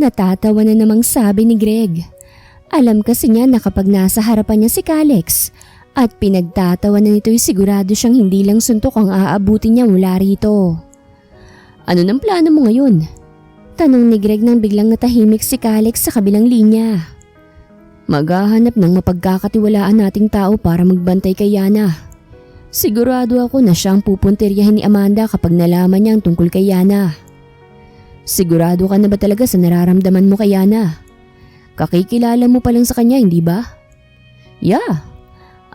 Natatawa na namang sabi ni Greg. Alam kasi niya na kapag nasa harapan niya si Calix at pinagtatawa na nito'y sigurado siyang hindi lang suntok ang aabutin niya mula rito. Ano nang plano mo ngayon? Tanong ni Greg nang biglang natahimik si Calix sa kabilang linya. Maghahanap ng mapagkakatiwalaan nating tao para magbantay kay Yana. Sigurado ako na siyang pupuntiryahin ni Amanda kapag nalaman niya ang tungkol kay Yana. Sigurado ka na ba talaga sa nararamdaman mo kay Yana? Kakikilala mo pa lang sa kanya, hindi ba? Yeah.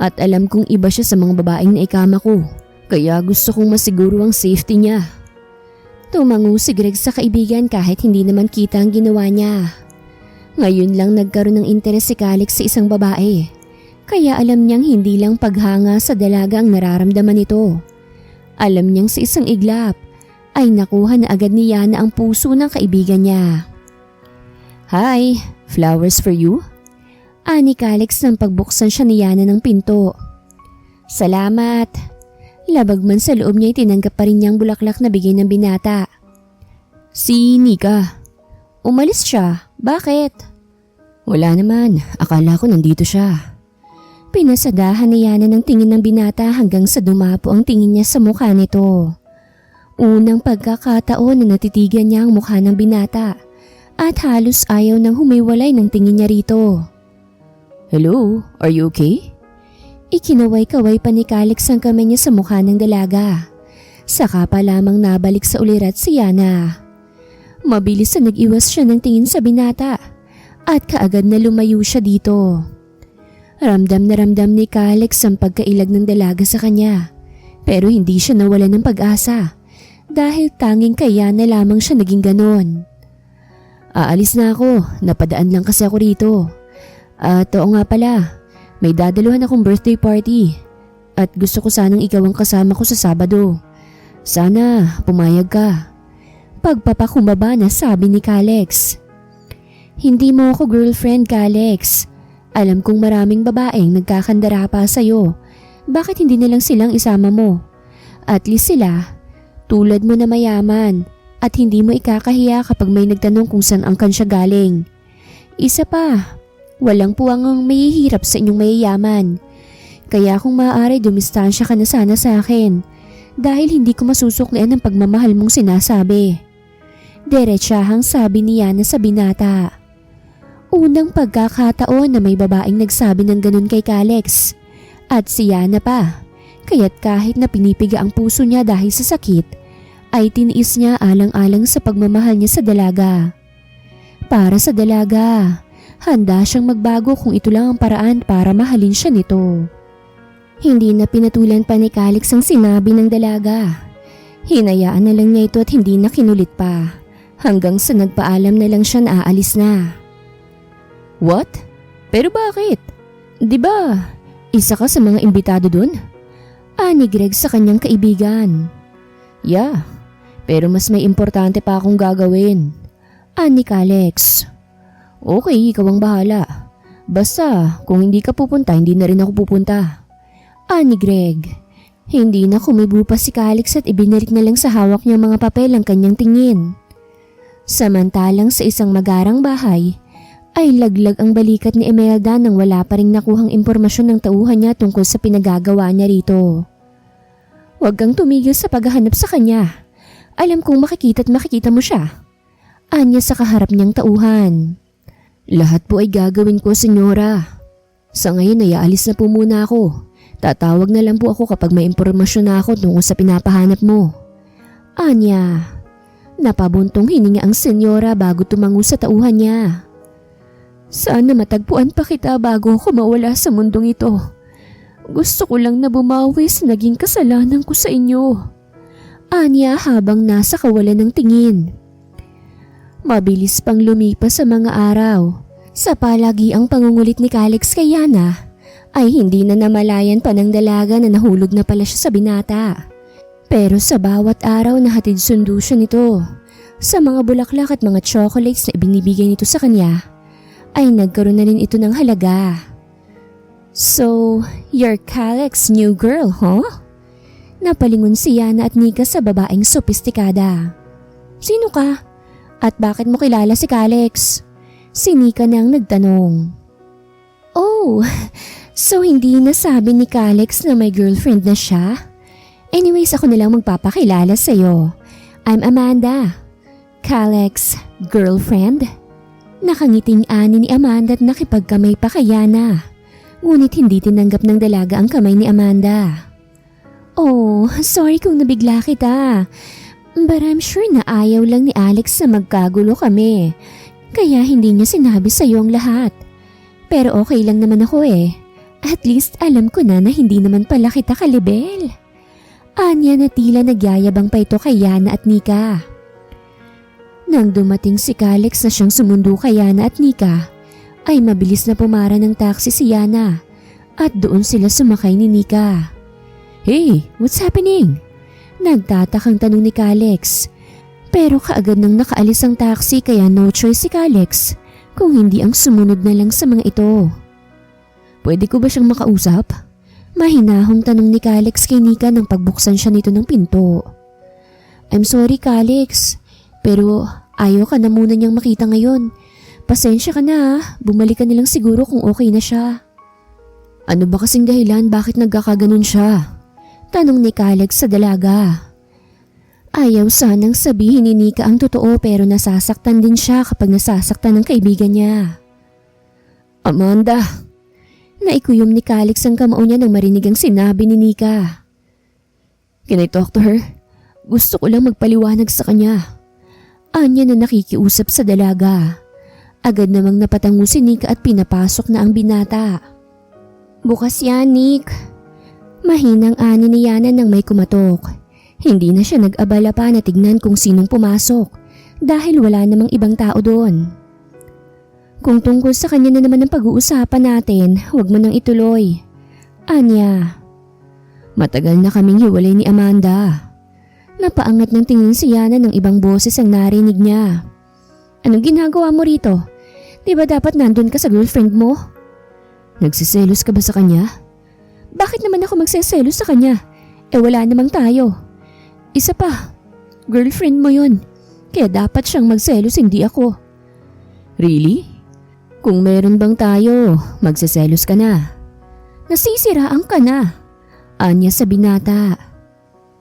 At alam kong iba siya sa mga babaeng naikama ko, kaya gusto kong masiguro ang safety niya. Tumango si Greg sa kaibigan kahit hindi naman kita ang ginawa niya. Ngayon lang nagkaroon ng interes si Calix sa isang babae. Kaya alam niyang hindi lang paghanga sa dalaga ang nararamdaman nito. Alam niyang sa isang iglap ay nakuha na agad ni Yana ang puso ng kaibigan niya. "Hi, flowers for you?" Ani Calix nang pagbuksan siya ni Yana ng pinto. "Salamat." Labag man sa loob niya ay tinanggap pa rin niyang bulaklak na bigay ng binata. "Si Nika." "Umalis siya. Bakit?" "Wala naman. Akala ko nandito siya." Pinasadahan ni Yana ng tingin ng binata hanggang sa dumapo ang tingin niya sa mukha nito. Unang pagkakataon na natitigan niya ang mukha ng binata at halos ayaw nang humiwalay ng tingin niya rito. "Hello, are you okay?" Ikinaway-kaway pa ni Calix ang kamay niya sa mukha ng dalaga. Saka pa lamang nabalik sa ulirat si Yana. Mabilis na nag-iwas siya ng tingin sa binata at kaagad na lumayo siya dito. Ramdam na ramdam ni Calix ang pagkailag ng dalaga sa kanya, pero hindi siya nawala ng pag-asa dahil tanging kay Yana lamang siya naging ganon. "Aalis na ako, napadaan lang kasi ako rito. At oo nga pala, may dadaluhan akong birthday party at gusto ko sanang ikaw ang kasama ko sa Sabado. Sana pumayag ka." Pagpapakumbaba na sabi ni Calix. "Hindi mo ako girlfriend, Calix. Alam kong maraming babaeng nagkakandara pa sa'yo. Bakit hindi nilang silang isama mo? At least sila, tulad mo na mayaman at hindi mo ikakahiya kapag may nagtanong kung saan ang kansya galing. Isa pa, walang puwang ang mahihirap sa inyong mayayaman. Kaya kung maaari dumistansya ka na sana sa akin dahil hindi ko masusuklian ang pagmamahal mong sinasabi." Diretsahang sabi ni Yana sa binata. Unang pagkakataon na may babaeng nagsabi ng ganun kay Calix. At si Yana pa, kaya't kahit na pinipiga ang puso niya dahil sa sakit, ay tiniis niya alang-alang sa pagmamahal niya sa dalaga. Para sa dalaga, handa siyang magbago kung ito lang ang paraan para mahalin siya nito. Hindi na pinatulan pa ni Calix ang sinabi ng dalaga. Hinayaan na lang niya ito at hindi na kinulit pa, hanggang sa nagpaalam na lang siya na aalis na. "What? Pero bakit? Di ba, isa ka sa mga imbitado dun?" Ani Greg sa kanyang kaibigan. "Yeah, pero mas may importante pa akong gagawin." Ani Calix. "Okay, ikaw ang bahala. Basta kung hindi ka pupunta, hindi na rin ako pupunta." Ani Greg. Hindi na kumibo pa si Calix at ibinalik na lang sa hawak niyang mga papel ang kanyang tingin. Samantalang sa isang magarang bahay, ay laglag ang balikat ni Imelda nang wala pa ring nakuhang impormasyon ng tauhan niya tungkol sa pinagagawa niya rito. "Huwag kang tumigil sa paghahanap sa kanya. Alam kong makikita't makikita mo siya." Anya sa kaharap niyang tauhan. "Lahat po ay gagawin ko, senyora. Sa ngayon ay aalis na po muna ako. Tatawag na lang po ako kapag may impormasyon na ako tungkol sa pinapahanap mo." Anya. Napabuntong hininga ang senyora bago tumango sa tauhan niya. "Sana matagpuan pa kita bago ako mawala sa mundong ito. Gusto ko lang na bumawi sa naging kasalanan ko sa inyo." Anya habang nasa kawalan ng tingin. Mabilis pang lumipas sa mga araw. Sa palagiang pangungulit ni Calix kay Yana, ay hindi na namalayan pa ng dalaga na nahulog na pala siya sa binata. Pero sa bawat araw na hatid sundo siya nito, sa mga bulaklak at mga chocolates na ibinibigay nito sa kanya, ay nagkaroon na rin ito ng halaga. "So, you're Calix's new girl, huh?" Napalingon si Yana at Nika sa babaeng sopistikada. "Sino ka? At bakit mo kilala si Calix?" Si Nika nang nagtanong. "Oh, so hindi nasabi ni Calix na may girlfriend na siya? Anyways, ako na lang magpapakilala sa'yo. I'm Amanda, Calix's girlfriend." Nakangiting ani ni Amanda at nakipagkamay pa kay Yana. Ngunit hindi tinanggap ng dalaga ang kamay ni Amanda. "Oh, sorry kung nabigla kita. But I'm sure na ayaw lang ni Alex na magkagulo kami. Kaya hindi niya sinabi sa'yo ang lahat. Pero okay lang naman ako eh. At least alam ko na hindi naman pala kita kalibel." Anya na tila nagyayabang pa ito kay Yana at Nika. Nang dumating si Calix na siyang sumundo kay Yana at Nika, ay mabilis na pumara ng taxi si Yana at doon sila sumakay ni Nika. "Hey, what's happening?" Nagtatakang tanong ni Calix. Pero kaagad nang nakaalis ang taxi kaya no choice si Calix kung hindi ang sumunod na lang sa mga ito. "Pwede ko ba siyang makausap?" Mahinahong tanong ni Calix kay Nika nang pagbuksan siya nito ng pinto. "I'm sorry Calix, pero ayaw ka na muna niyang makita ngayon. Pasensya ka na, bumalik ka nilang siguro kung okay na siya." "Ano ba kasing dahilan bakit nagkakaganon siya?" Tanong ni Calix sa dalaga. Ayaw sanang sabihin ni Nika ang totoo pero nasasaktan din siya kapag nasasaktan ng kaibigan niya. "Amanda!" Naikuyom ni Calix ang kamao niya nang marinig ang sinabi ni Nika. "Can I talk to her? Gusto ko lang magpaliwanag sa kanya." Anya na nakikiusap sa dalaga. Agad namang napatango si Nika at pinapasok na ang binata. "Bukas yan, Nick." Mahinang ani ni Yana nang may kumatok. Hindi na siya nag-abala pa na tignan kung sinong pumasok dahil wala namang ibang tao doon. "Kung tungkol sa kanya na naman ang pag-uusapan natin, huwag mo nang ituloy." Anya. "Matagal na kaming hiwalay ni Amanda." Napaangat ng tingin si Yana ng ibang boses ang narinig niya. "Anong ginagawa mo rito? Di ba dapat nandun ka sa girlfriend mo?" "Nagsiselos ka ba sa kanya?" "Bakit naman ako magsiselos sa kanya? Wala namang tayo. Isa pa, girlfriend mo yun. Kaya dapat siyang magselos, hindi ako." "Really? Kung meron bang tayo, magsiselos ka na." "Nasisiraan ka na." Anya sa binata.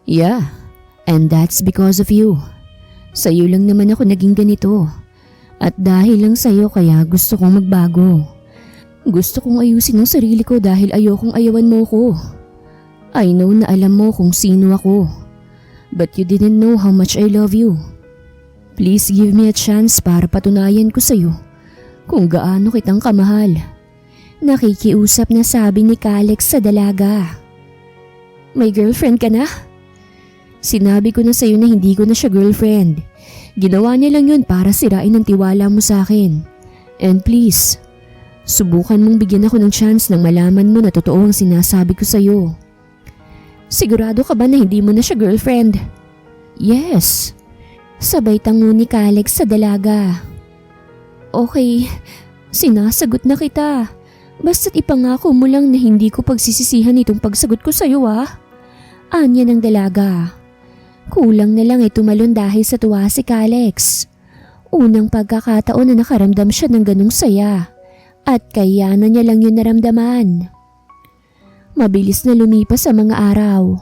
"Yeah, and that's because of you. Sa'yo lang naman ako naging ganito. At dahil lang sa'yo kaya gusto kong magbago. Gusto kong ayusin ang sarili ko dahil ayokong ayawan mo ko. I know na alam mo kung sino ako. But you didn't know how much I love you. Please give me a chance para patunayan ko sa'yo kung gaano kitang kamahal." Nakikiusap na sabi ni Calix sa dalaga. "May girlfriend ka na?" "Sinabi ko na sa'yo na hindi ko na siya girlfriend. Ginawa niya lang yun para sirain ang tiwala mo sa akin. And please, subukan mong bigyan ako ng chance nang malaman mo na totoo ang sinasabi ko sa'yo." "Sigurado ka ba na hindi mo na siya girlfriend?" "Yes." Sabay tango ni Calix sa dalaga. "Okay, sinasagot na kita. Basta't ipangako mo lang na hindi ko pagsisisihan itong pagsagot ko sa'yo Anya ng dalaga. Kulang na lang tumalon dahil sa tuwa si Calix. Unang pagkakataon na nakaramdam siya ng ganung saya. At kaya na niya lang yun naramdaman. Mabilis na lumipas ang mga araw.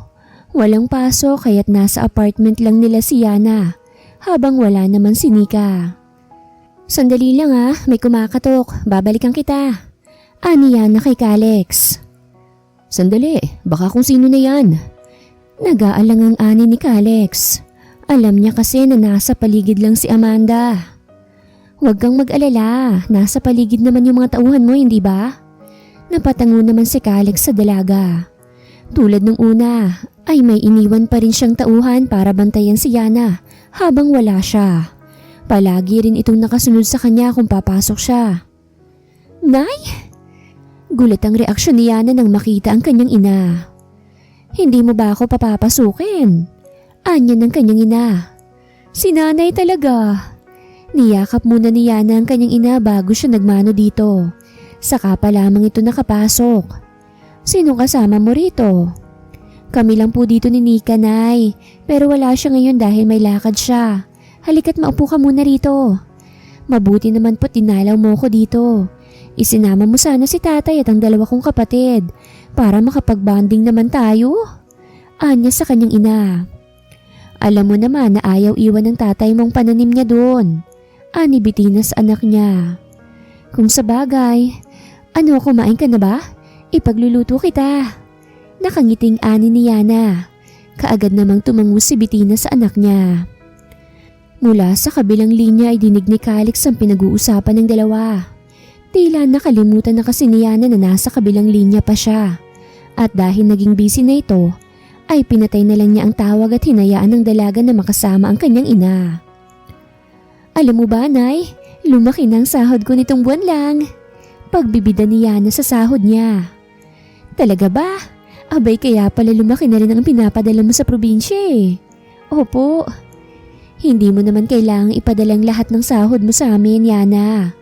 Walang pasok kaya't nasa apartment lang nila si Yana habang wala naman si Nika. "Sandali lang may kumakatok. Babalikan kita." Ani Yana kay Calix. "Sandali, baka kung sino na yan." Nag-aalang ang ani ni Calix. Alam niya kasi na nasa paligid lang si Amanda. "Huwag kang mag-alala, nasa paligid naman yung mga tauhan mo, hindi ba?" Napatango naman si Calix sa dalaga. Tulad nung una, ay may iniwan pa rin siyang tauhan para bantayan si Yana habang wala siya. Palagi rin itong nakasunod sa kanya kung papasok siya. "Nay?" Gulat ang reaksyon ni Yana nang makita ang kanyang ina. "Hindi mo ba ako papapasukin?" Anya ng kanyang ina. "Si nanay talaga." Niyakap muna ni Yana ang kanyang ina bago siya nagmano dito. Saka pa lamang ito nakapasok. "Sino kasama mo rito?" "Kami lang po dito ni Nika, Nay. Pero wala siya ngayon dahil may lakad siya. Halika't maupo ka muna rito. Mabuti naman po't dinalaw mo ko dito. Isinama mo sana si tatay at ang dalawa kong kapatid para makapag-bonding naman tayo." Anya sa kanyang ina. "Alam mo naman na ayaw iwan ng tatay mong pananim niya doon." Ani Bettina sa anak niya. "Kung sa bagay, kumain ka na ba? Ipagluluto kita." Nakangiting ani ni Yana. Kaagad namang tumango si Bettina sa anak niya. Mula sa kabilang linya ay dinig ni Calix ang pinag-uusapan ng dalawa. Tila nakalimutan na kasi ni Yana na nasa kabilang linya pa siya. At dahil naging busy na ito, ay pinatay na lang niya ang tawag at hinayaan ng dalaga na makasama ang kanyang ina. Alam mo ba, Nay? Lumaki ng sahod ko nitong buwan lang. Pagbibida ni Yana sa sahod niya. Talaga ba? Abay kaya pala lumaki na rin ang pinapadala mo sa probinsya eh. Opo. Hindi mo naman kailangang ipadalang lahat ng sahod mo sa amin, Yana.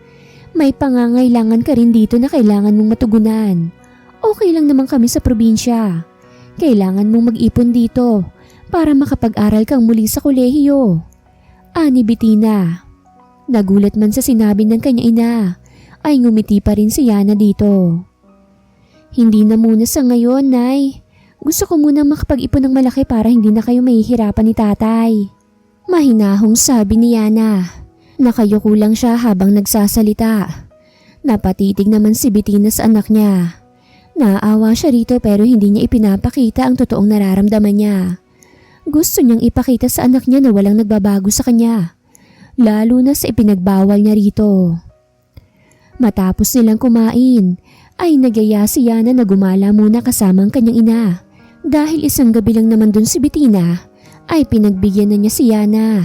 May pangangailangan ka rin dito na kailangan mong matugunan. Okay lang naman kami sa probinsya. Kailangan mong mag-ipon dito para makapag-aral kang muli sa kolehiyo. Ani Bettina. Nagulat man sa sinabi ng kanya ina, ay ngumiti pa rin si Yana dito. Hindi na muna sa ngayon, Nay. Gusto ko muna makapag-ipon ng malaki para hindi na kayo mahihirapan ni tatay. Mahinahong sabi ni Yana. Nakayuko lang siya habang nagsasalita. Napatitig naman si Bettina sa anak niya. Naawa siya rito pero hindi niya ipinapakita ang totoong nararamdaman niya. Gusto niyang ipakita sa anak niya na walang nagbabago sa kanya. Lalo na sa ipinagbawal niya rito. Matapos nilang kumain, ay nagyaya si Yana na gumala muna kasama ang kanyang ina. Dahil isang gabi lang naman dun si Bettina, ay pinagbigyan na niya si Yana.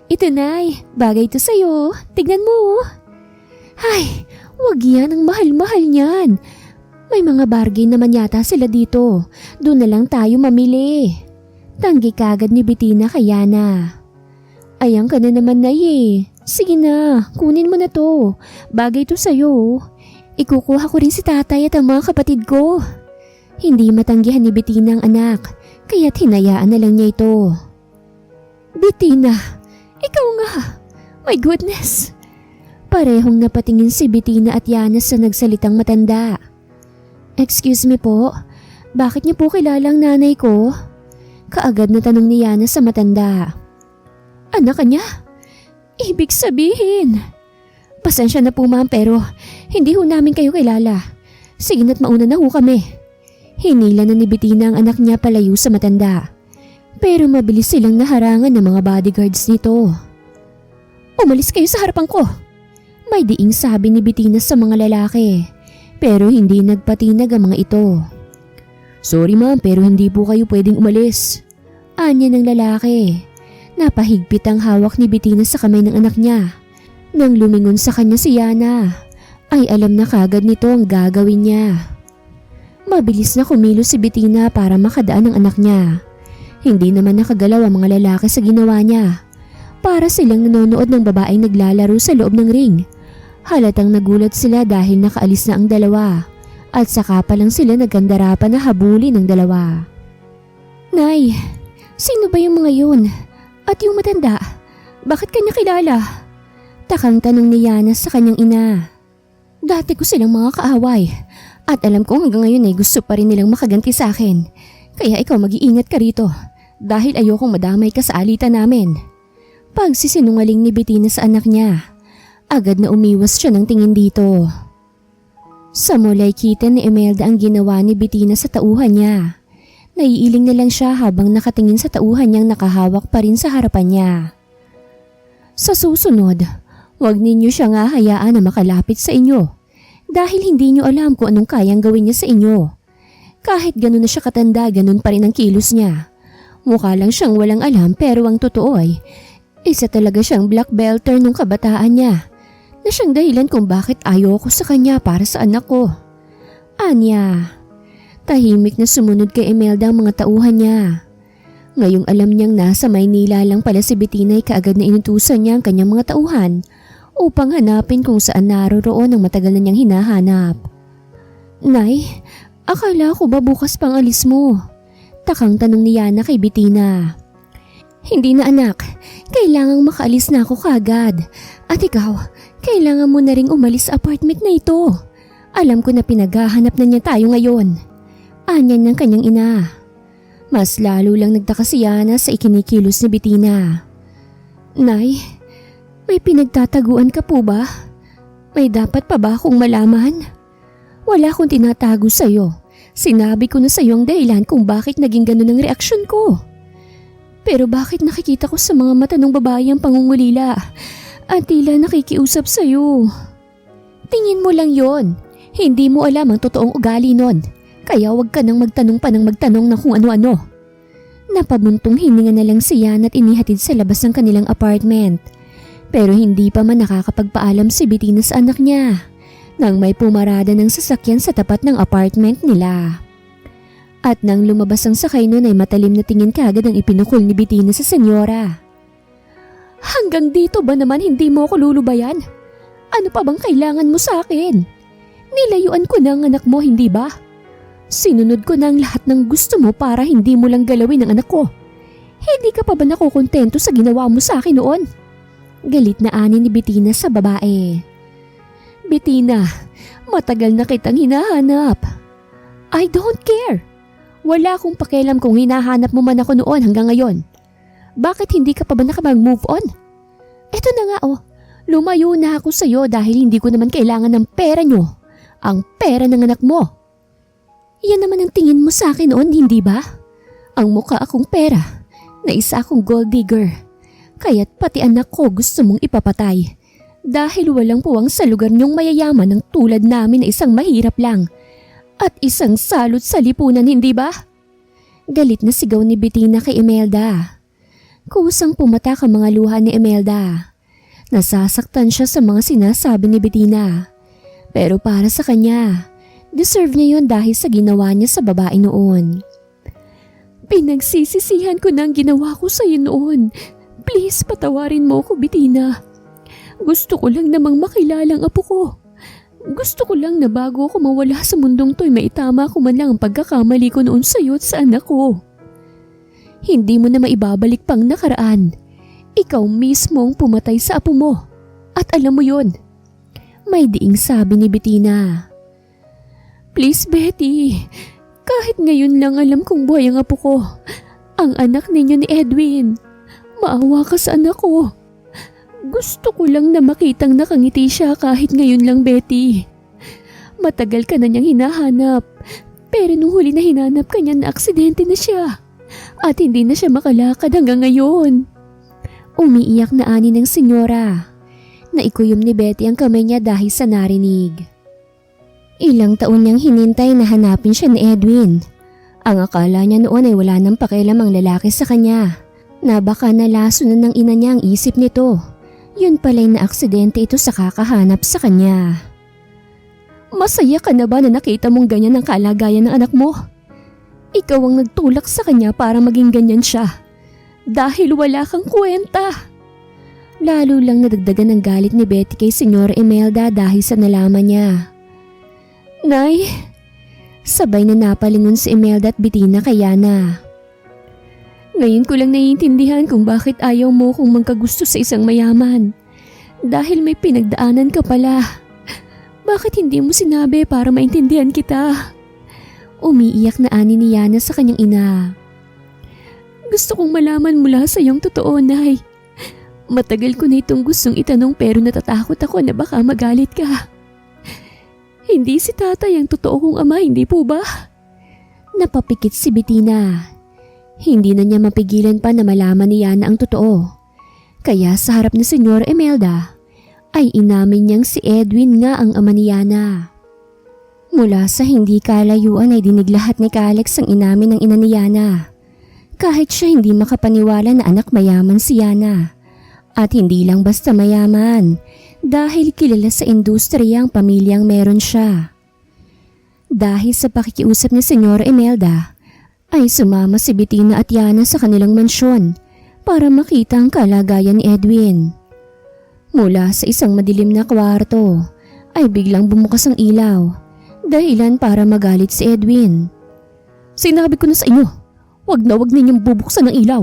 Ito Nay, bagay ito sa'yo. Tignan mo. Ay, wag yan, ang mahal-mahal niyan. May mga bargain naman yata sila dito. Doon na lang tayo mamili. Tanggi kagad ni Bettina kay Yana. Ayan ka na naman, Nay eh. Sige na, kunin mo na to. Bagay to sa'yo. Ikukuha ko rin si tatay at ang mga kapatid ko. Hindi matanggihan ni Bettina ang anak, kaya't hinayaan na lang niya ito. Bettina, ikaw nga. My goodness. Parehong napatingin si Bettina at Yana sa nagsalitang matanda. Excuse me po, bakit niyo po kilala ang nanay ko? Kaagad na tanong ni Yana sa matanda. Anak ka niya? Ibig sabihin. Pasensya na po ma'am pero hindi ho namin kayo kilala. Sige na't mauna na ho kami. Hinila na ni Bettina ang anak niya palayo sa matanda. Pero mabilis silang naharangan ng mga bodyguards nito. Umalis kayo sa harapan ko. May diing sabi ni Bettina sa mga lalaki. Pero hindi nagpatinag ang mga ito. Sorry ma'am pero hindi po kayo pwedeng umalis. Anya ng lalaki. Napahigpit ang hawak ni Bettina sa kamay ng anak niya. Nang lumingon sa kanya si Yana, ay alam na kagad nito ang gagawin niya. Mabilis na kumilos si Bettina para makadaan ang anak niya. Hindi naman nakagalaw ang mga lalaki sa ginawa niya. Para silang nanonood ng babaeng naglalaro sa loob ng ring. Halatang nagulat sila dahil nakaalis na ang dalawa. At saka pa lang sila nagkandarapan na habulin ng dalawa. Nay, sino ba yung mga yun? At yung matanda, bakit kanya kilala? Takang tanong ni Yana sa kanyang ina. Dati ko silang mga kaaway. At alam ko hanggang ngayon ay gusto pa rin nilang makaganti sa akin. Kaya ikaw mag-iingat ka rito dahil ayokong madamay ka sa alitan namin. Pagsisinungaling ni Bettina sa anak niya, agad na umiwas siya ng tingin dito. Sa mulay kita ni Imelda ang ginawa ni Bettina sa tauhan niya. Naiiling na lang siya habang nakatingin sa tauhan niyang nakahawak pa rin sa harapan niya. Sa susunod, huwag ninyo siya nga hayaan na makalapit sa inyo. Dahil hindi nyo alam kung anong kayang gawin niya sa inyo. Kahit ganun na siya katanda, ganun pa rin ang kilos niya. Mukha lang siyang walang alam pero ang totoo ay isa talaga siyang black belter nung kabataan niya. Na siyang dahilan kung bakit ayoko sa kanya para sa anak ko. Anya, tahimik na sumunod kay Imelda ang mga tauhan niya. Ngayong alam niyang nasa Maynila lang pala si Bettina ay kaagad na inutusan niya ang kanyang mga tauhan upang hanapin kung saan naroroon ang matagal na niyang hinahanap. Nay, akala ko ba bukas pang alis mo? Takang tanong ni Yana kay Bettina. Hindi na anak, kailangang makaalis na ako kagad. At ikaw, kailangan mo na ring umalis sa apartment na ito. Alam ko na pinaghahanap na niya tayo ngayon. Anyan ng kanyang ina. Mas lalo lang nagtaka si Yana sa ikinikilos ni Bettina. Nay, may pinagtataguan ka po ba? May dapat pa ba akong malaman? Wala akong tinatago sa'yo. Sinabi ko na sa'yo ang dahilan kung bakit naging ganun ang reaksyon ko. Pero bakit nakikita ko sa mga mata ng babae ang pangungulila at tila nakikiusap sa'yo? Tingin mo lang yon. Hindi mo alam ang totoong ugali nun. Kaya wag ka nang magtanong pa ng magtanong ng kung ano-ano. Napabuntong hininga na lang si Yana at inihatid sa labas ng kanilang apartment. Pero hindi pa man nakakapagpaalam si Bettina sa anak niya nang may pumarada ng sasakyan sa tapat ng apartment nila. At nang lumabas ang sakay nun ay matalim na tingin kaagad ang ipinukol ni Bettina sa senyora. Hanggang dito ba naman hindi mo ako lulubayan? Ano pa bang kailangan mo sa akin? Nilayuan ko na ang anak mo, hindi ba? Sinunod ko na ang lahat ng gusto mo para hindi mo lang galawin ang anak ko. Hindi ka pa ba nakukontento sa ginawa mo sa akin noon? Galit na ani ni Bettina sa babae. Bettina, matagal na kitang hinahanap. I don't care. Wala akong pakialam kung hinahanap mo man ako noon hanggang ngayon. Bakit hindi ka pa ba nakapag-move on? Eto na nga lumayo na ako sa'yo dahil hindi ko naman kailangan ng pera nyo. Ang pera ng anak mo. Yan naman ang tingin mo sa akin noon, hindi ba? Ang mukha akong pera, na isa akong gold digger. Kaya't pati anak ko gusto mong ipapatay. Dahil walang puwang sa lugar niyong mayayaman ng tulad namin na isang mahirap lang. At isang salot sa lipunan, hindi ba? Galit na sigaw ni Bettina kay Imelda. Kusang pumatak ang mga luha ni Imelda. Nasasaktan siya sa mga sinasabi ni Bettina. Pero para sa kanya, deserve niya yon dahil sa ginawa niya sa babae noon. Pinagsisisihan ko na ang ginawa ko sa iyo noon. Please, patawarin mo ako, Bettina. Gusto ko lang namang makilala ang apo ko. Gusto ko lang na bago ako mawala sa mundong to'y maitama ko man lang ang pagkakamali ko noon sa iyo at sa anak ko. Hindi mo na maibabalik pang nakaraan. Ikaw mismo ang pumatay sa apo mo. At alam mo yon. May diing sabi ni Bettina. Please, Betty. Kahit ngayon lang alam kong buhay ang apo ko. Ang anak ninyo ni Edwin. Maawa ka sa anak ko. Gusto ko lang na makitang nakangiti siya kahit ngayon lang, Betty. Matagal ka na niyang hinahanap. Pero nung huli na hinanap ka niya na aksidente na siya. At hindi na siya makalakad hanggang ngayon. Umiiyak na ani ng senyora. Naikuyom ni Betty ang kamay niya dahil sa narinig. Ilang taon niyang hinintay na hanapin siya ni Edwin. Ang akala niya noon ay wala nang pakialam ang lalaki sa kanya. Na baka nalaso na ng ina niya ang isip nito. Yun pala'y na aksidente ito sa kakahanap sa kanya. Masaya ka na ba na nakita mong ganyan ang kalagayan ng anak mo? Ikaw ang nagtulak sa kanya para maging ganyan siya. Dahil wala kang kwenta. Lalo lang nadagdagan ang galit ni Betty kay Senyora Imelda dahil sa nalaman niya. Nay, sabay na napalingon si Imelda at Bettina kay Yana. Ngayon ko lang naiintindihan kung bakit ayaw mo kung magkagusto sa isang mayaman. Dahil may pinagdaanan ka pala. Bakit hindi mo sinabi para maintindihan kita? Umiiyak na ani ni Yana sa kanyang ina. Gusto kong malaman mula sa iyong totoo, Nay. Matagal ko na itong gustong itanong pero natatakot ako na baka magalit ka. Hindi si tatay ang totoo kong ama, hindi po ba? Napapikit si Bettina. Hindi na niya mapigilan pa na malaman ni Yana ang totoo. Kaya sa harap ni Senyora Imelda ay inamin niyang si Edwin nga ang ama ni Yana. Mula sa hindi kalayuan ay dinig lahat ni Alex ang inamin ng ina ni Yana. Kahit siya hindi makapaniwala na anak mayaman si Yana. At hindi lang basta mayaman dahil kilala sa industriya ang pamilyang meron siya. Dahil sa pakikiusap ni Senyora Imelda ay sumama si Bettina at Yana sa kanilang mansyon para makita ang kalagayan ni Edwin. Mula sa isang madilim na kwarto ay biglang bumukas ang ilaw, dahilan para magalit si Edwin. Sinabi ko na sa inyo, wag ninyong bubuksan ang ilaw.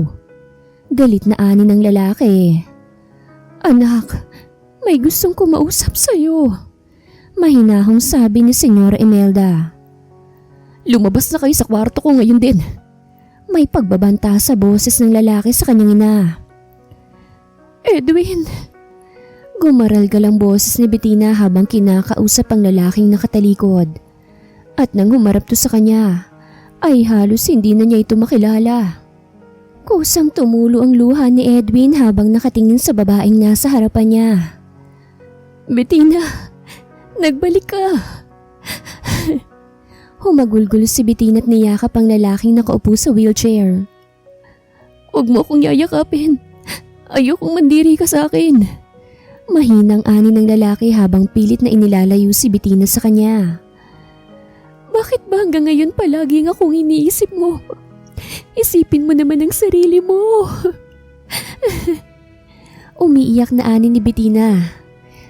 Galit na ani ng lalaki. Anak, may gustong kumausap sa'yo. Mahinahong sabi ni Senyora Imelda. Lumabas na kayo sa kwarto ko ngayon din. May pagbabanta sa boses ng lalaki sa kanyang ina. Edwin! Gumaralgal ang boses ni Bettina habang kinakausap ang lalaking nakatalikod. At nang humarap to sa kanya, ay halos hindi na niya ito makilala. Kusang tumulo ang luha ni Edwin habang nakatingin sa babaeng nasa harapan niya. Bettina, nagbalik ka. Humagulgulo si Bettina at niyakap ang lalaking nakaupo sa wheelchair. Huwag mo akong yayakapin. Ayokong mandiri ka sa akin. Mahinang ani ng lalaki habang pilit na inilalayo si Bettina sa kanya. Bakit ba hanggang ngayon palaging akong iniisip mo? Isipin mo naman ang sarili mo. Umiiyak na ani ni Bettina.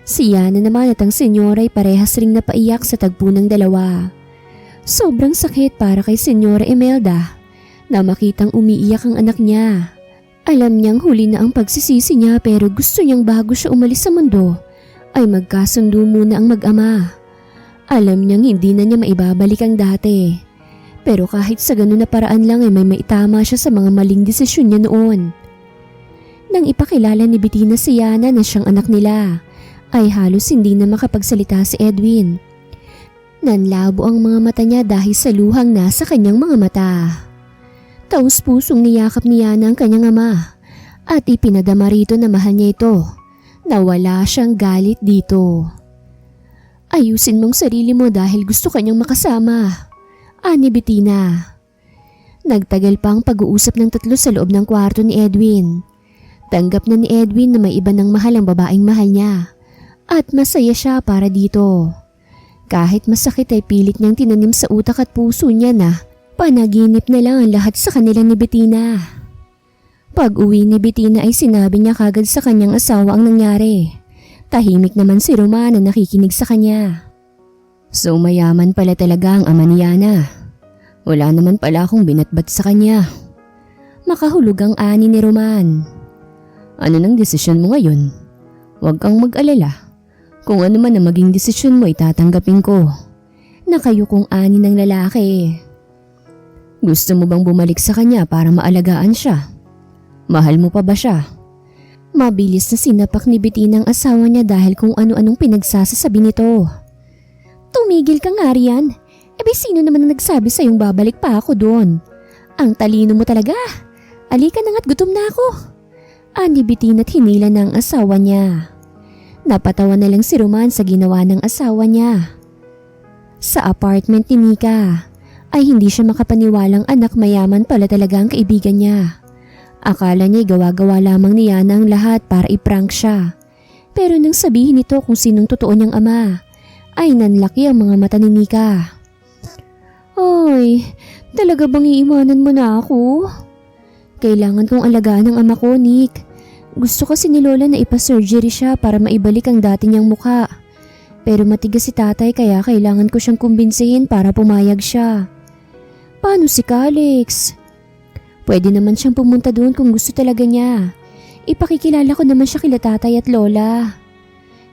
Si Yana naman at ang senyora ay parehas ring napaiyak sa tagpo ng dalawa. Sobrang sakit para kay Senyora Imelda na makitang umiiyak ang anak niya. Alam niyang huli na ang pagsisisi niya pero gusto niyang bago siya umalis sa mundo ay magkasundo muna ang mag-ama. Alam niyang hindi na niya maibabalik ang dati. Pero kahit sa ganun na paraan lang ay may maitama siya sa mga maling desisyon niya noon. Nang ipakilala ni Bettina si Yana na siyang anak nila, ay halos hindi na makapagsalita si Edwin. Nanlabo ang mga mata niya dahil sa luhang nasa kanyang mga mata. Taus-pusong niyakap ni Yana ang kanyang ama at ipinadama rito na mahal niya ito, na wala siyang galit dito. Ayusin mong sarili mo dahil gusto kanyang makasama, ani Bettina. Nagtagal pa ang pag-uusap ng tatlo sa loob ng kwarto ni Edwin. Tanggap na ni Edwin na may iba ng mahal ang babaeng mahal niya at masaya siya para dito. Kahit masakit ay pilit niyang tinanim sa utak at puso niya na panaginip na lang ang lahat sa kanila ni Bettina. Pag-uwi ni Bettina ay sinabi niya kagad sa kanyang asawa ang nangyari. Tahimik naman si Roman na nakikinig sa kanya. So mayaman pala talaga ang ama ni Yana. Wala naman pala akong binatbat sa kanya. Makahulog ang ani ni Roman. Ano nang desisyon mo ngayon? Huwag kang mag-alala. Kung ano man ang maging desisyon mo, itatanggapin ko. Nakayukong ani ng lalaki. Gusto mo bang bumalik sa kanya para maalagaan siya? Mahal mo pa ba siya? Mabilis na sinapak ni Bettina ang asawa niya dahil kung ano-anong pinagsasasabi nito. Tumigil ka nga riyan. Sino naman ang nagsabi sa'yong babalik pa ako doon? Ang talino mo talaga. Alika na nga't gutom na ako. Ani Bettina at hinila ng asawa niya. Napatawa na lang si Roman sa ginawa ng asawa niya. Sa apartment ni Nika ay hindi siya makapaniwalang anak mayaman pala talaga ang kaibigan niya. Akala niya gawa-gawa lamang ni Yana ang lahat para i-prank siya. Pero nang sabihin nito kung sinong totoo niyang ama, ay nanlaki ang mga mata ni Nika. Hoy, talaga bang iiwanan mo na ako? Kailangan kong alagaan ang ama ko, Nick. Gusto kasi ni Lola na ipa-surgery siya para maibalik ang dati niyang mukha. Pero matigas si tatay kaya kailangan ko siyang kumbinsihin para pumayag siya. Paano si Calix? Pwede naman siyang pumunta doon kung gusto talaga niya. Ipakikilala ko naman siya kila tatay at lola.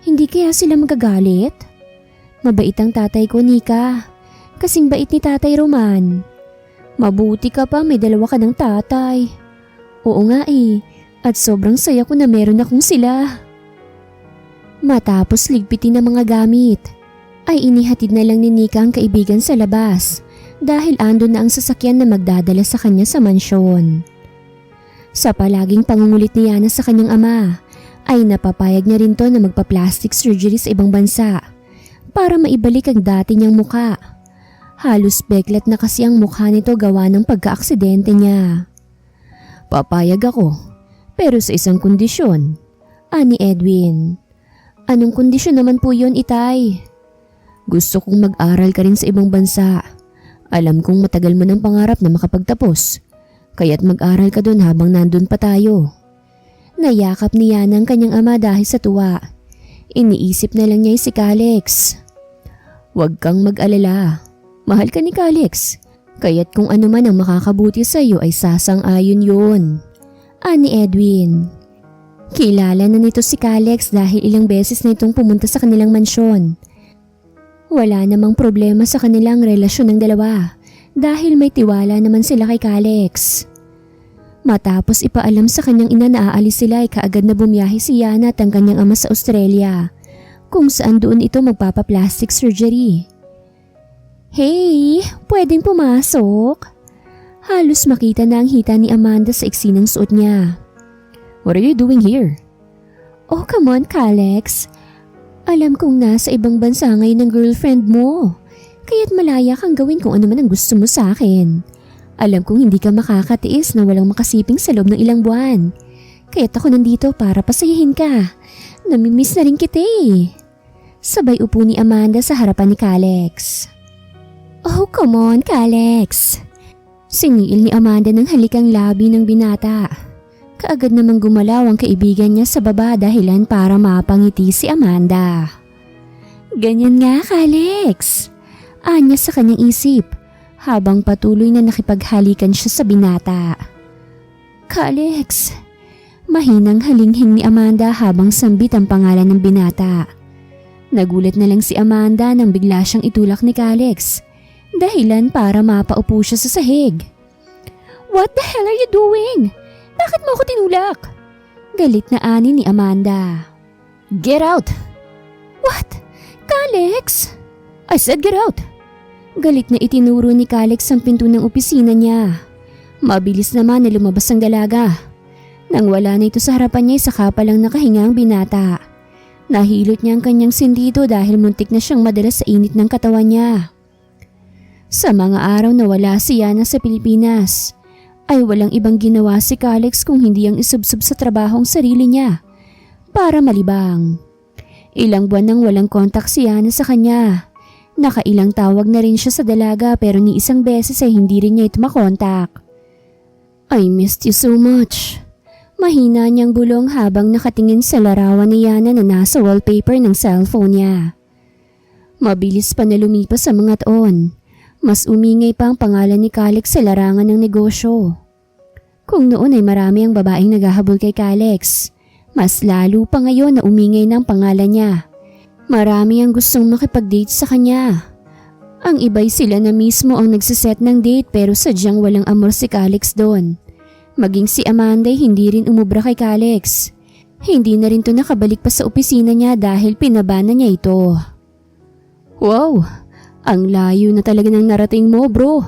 Hindi kaya sila magagalit? Mabait ang tatay ko, Nika. Kasing bait ni Tatay Roman. Mabuti ka pa, may dalawa ka ng tatay. Oo nga at sobrang saya ko na meron akong sila. Matapos ligpitin ang mga gamit, ay inihatid na lang ni Nika ang kaibigan sa labas dahil andon na ang sasakyan na magdadala sa kanya sa mansyon. Sa palaging pangungulit ni Yana sa kanyang ama, ay napapayag niya rin to na magpa-plastic surgery sa ibang bansa para maibalik ang dati niyang muka. Halos beklat na kasi ang mukha nito gawa ng pagka-aksidente niya. Papayag ako, pero sa isang kondisyon, ani Edwin. Anong kondisyon naman po yun, Itay? Gusto kong mag-aral ka rin sa ibang bansa. Alam kong matagal mo ng pangarap na makapagtapos, kaya't mag-aral ka doon habang nandun pa tayo. Nayakap ni Yana ang kanyang ama dahil sa tuwa. Iniisip na lang niya si Calix. Huwag kang mag-alala. Mahal ka ni Calix, kaya't kung ano man ang makakabuti sa iyo ay sasang-ayon yun. Ani Edwin. Kilala na nito si Calix dahil ilang beses na itong pumunta sa kanilang mansyon. Wala namang problema sa kanilang relasyon ng dalawa dahil may tiwala naman sila kay Calix. Matapos ipaalam sa kanyang ina na aalis sila ay kaagad na bumiyahe si Yana at ang kanyang ama sa Australia kung saan doon ito magpapa-plastic surgery. Hey, pwedeng pumasok? Halos makita na ang hita ni Amanda sa iksi ng suot niya. What are you doing here? Oh, come on, Calix. Alam kong nasa ibang bansa ngayon ng girlfriend mo. Kaya't malaya kang gawin kung ano man ang gusto mo sa akin. Alam kong hindi ka makakatiis na walang makasiping sa loob ng ilang buwan. Kaya't ako nandito para pasayahin ka. Namimiss na rin kita eh. Sabay upo ni Amanda sa harapan ni Kalex. Oh, come on, Kalex. Siniil ni Amanda ng halikang labi ng binata. Kaagad namang gumalaw ang kaibigan niya sa baba dahilan para mapangiti si Amanda. Ganyan nga, Kalex. Anya sa kanyang isip habang patuloy na nakipaghalikan siya sa binata. Kalex. Mahinang halinghing ni Amanda habang sambit ang pangalan ng binata. Nagulat na lang si Amanda nang bigla siyang itulak ni Kalex. Dahilan para mapaupo siya sa sahig. What the hell are you doing? Bakit mo ako tinulak? Galit na ani ni Amanda. Get out! What? Kalex? I said get out! Galit na itinuro ni Kalex ang pinto ng opisina niya. Mabilis naman na lumabas ang dalaga. Nang wala na ito sa harapan niya, saka pa lang nakahinga ang binata. Nahilot niya ang kanyang sindido dahil muntik na siyang madala sa init ng katawan niya. Sa mga araw na wala si Yana sa Pilipinas, ay walang ibang ginawa si Kalex kung hindi ang isubsob sa trabahong sarili niya para malibang. Ilang buwan nang walang kontak si Yana sa kanya. Nakailang tawag na rin siya sa dalaga pero ni isang beses ay hindi rin niya ito makontak. I missed you so much. Mahina niyang bulong habang nakatingin sa larawan ni Yana na nasa wallpaper ng cellphone niya. Mabilis pa na lumipas sa mga taon. Mas umingay pa ang pangalan ni Kalex sa larangan ng negosyo. Kung noon ay marami ang babaeng naghahabol kay Kalex, mas lalo pa ngayon na umingay ng pangalan niya. Marami ang gustong makipag-date sa kanya. Ang iba'y sila na mismo ang nagsiset ng date pero sadyang walang amor si Kalex doon. Maging si Amanda ay hindi rin umubra kay Kalex. Hindi na rin to nakabalik pa sa opisina niya dahil pinabana niya ito. Wow! Ang layo na talaga ng narating mo, bro.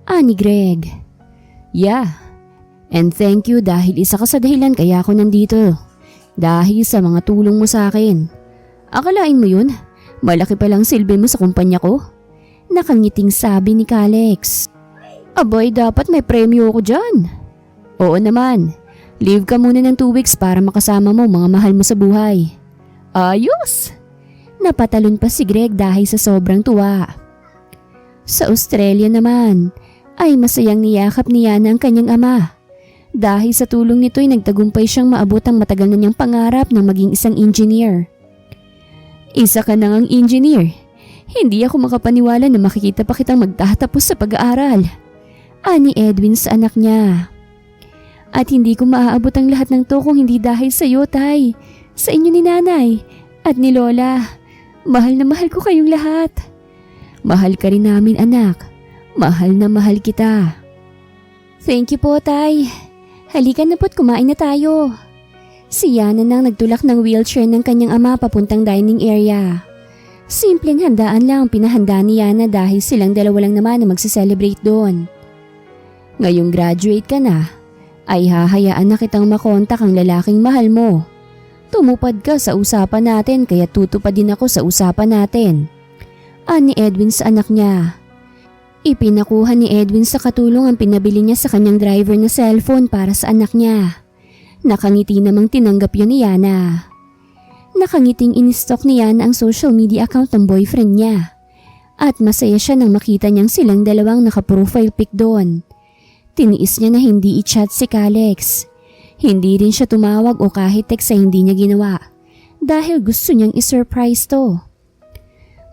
Ani Greg. Yeah. And thank you dahil isa ka sa dahilan kaya ako nandito. Dahil sa mga tulong mo sa akin. Akalain mo yun? Malaki palang silbi mo sa kumpanya ko? Nakangiting sabi ni Kalex. Abay, dapat may premyo ako dyan. Oo naman. Leave ka muna ng 2 weeks para makasama mo mga mahal mo sa buhay. Ayos! Napatalon pa si Greg dahil sa sobrang tuwa. Sa Australia naman, ay masayang niyakap ni Yana ang kanyang ama. Dahil sa tulong nito ay nagtagumpay siyang maabot ang matagal na niyang pangarap ng maging isang engineer. Isa ka na ngang engineer. Hindi ako makapaniwala na makikita pa kitang magtatapos sa pag-aaral. Ani Edwin sa anak niya. At hindi ko maaabot ang lahat ng to kung hindi dahil sa iyo, Tay. Sa inyo ni Nanay at ni Lola. Mahal na mahal ko kayong lahat. Mahal ka rin namin, anak. Mahal na mahal kita. Thank you po, Tay. Halika na po't kumain na tayo. Si Yana nang nagtulak ng wheelchair ng kanyang ama papuntang dining area. Simpleng handaan lang ang pinahanda ni Yana dahil silang dalawa lang naman na magse-celebrate doon. Ngayong graduate ka na, ay hahayaan na kitang makontak ang lalaking mahal mo. Tumupad ka sa usapan natin kaya tutupad din ako sa usapan natin. Ani Edwin sa anak niya. Ipinakuha ni Edwin sa katulong ang pinabili niya sa kanyang driver na cellphone para sa anak niya. Nakangiti namang tinanggap yun ni Yana. Nakangiting in-stalk ni Yana ang social media account ng boyfriend niya. At masaya siya nang makita niyang silang dalawang naka-profile pic doon. Tiniis niya na hindi i-chat si Kalex. Hindi rin siya tumawag o kahit text sa hindi niya ginawa dahil gusto niyang i-surprise to.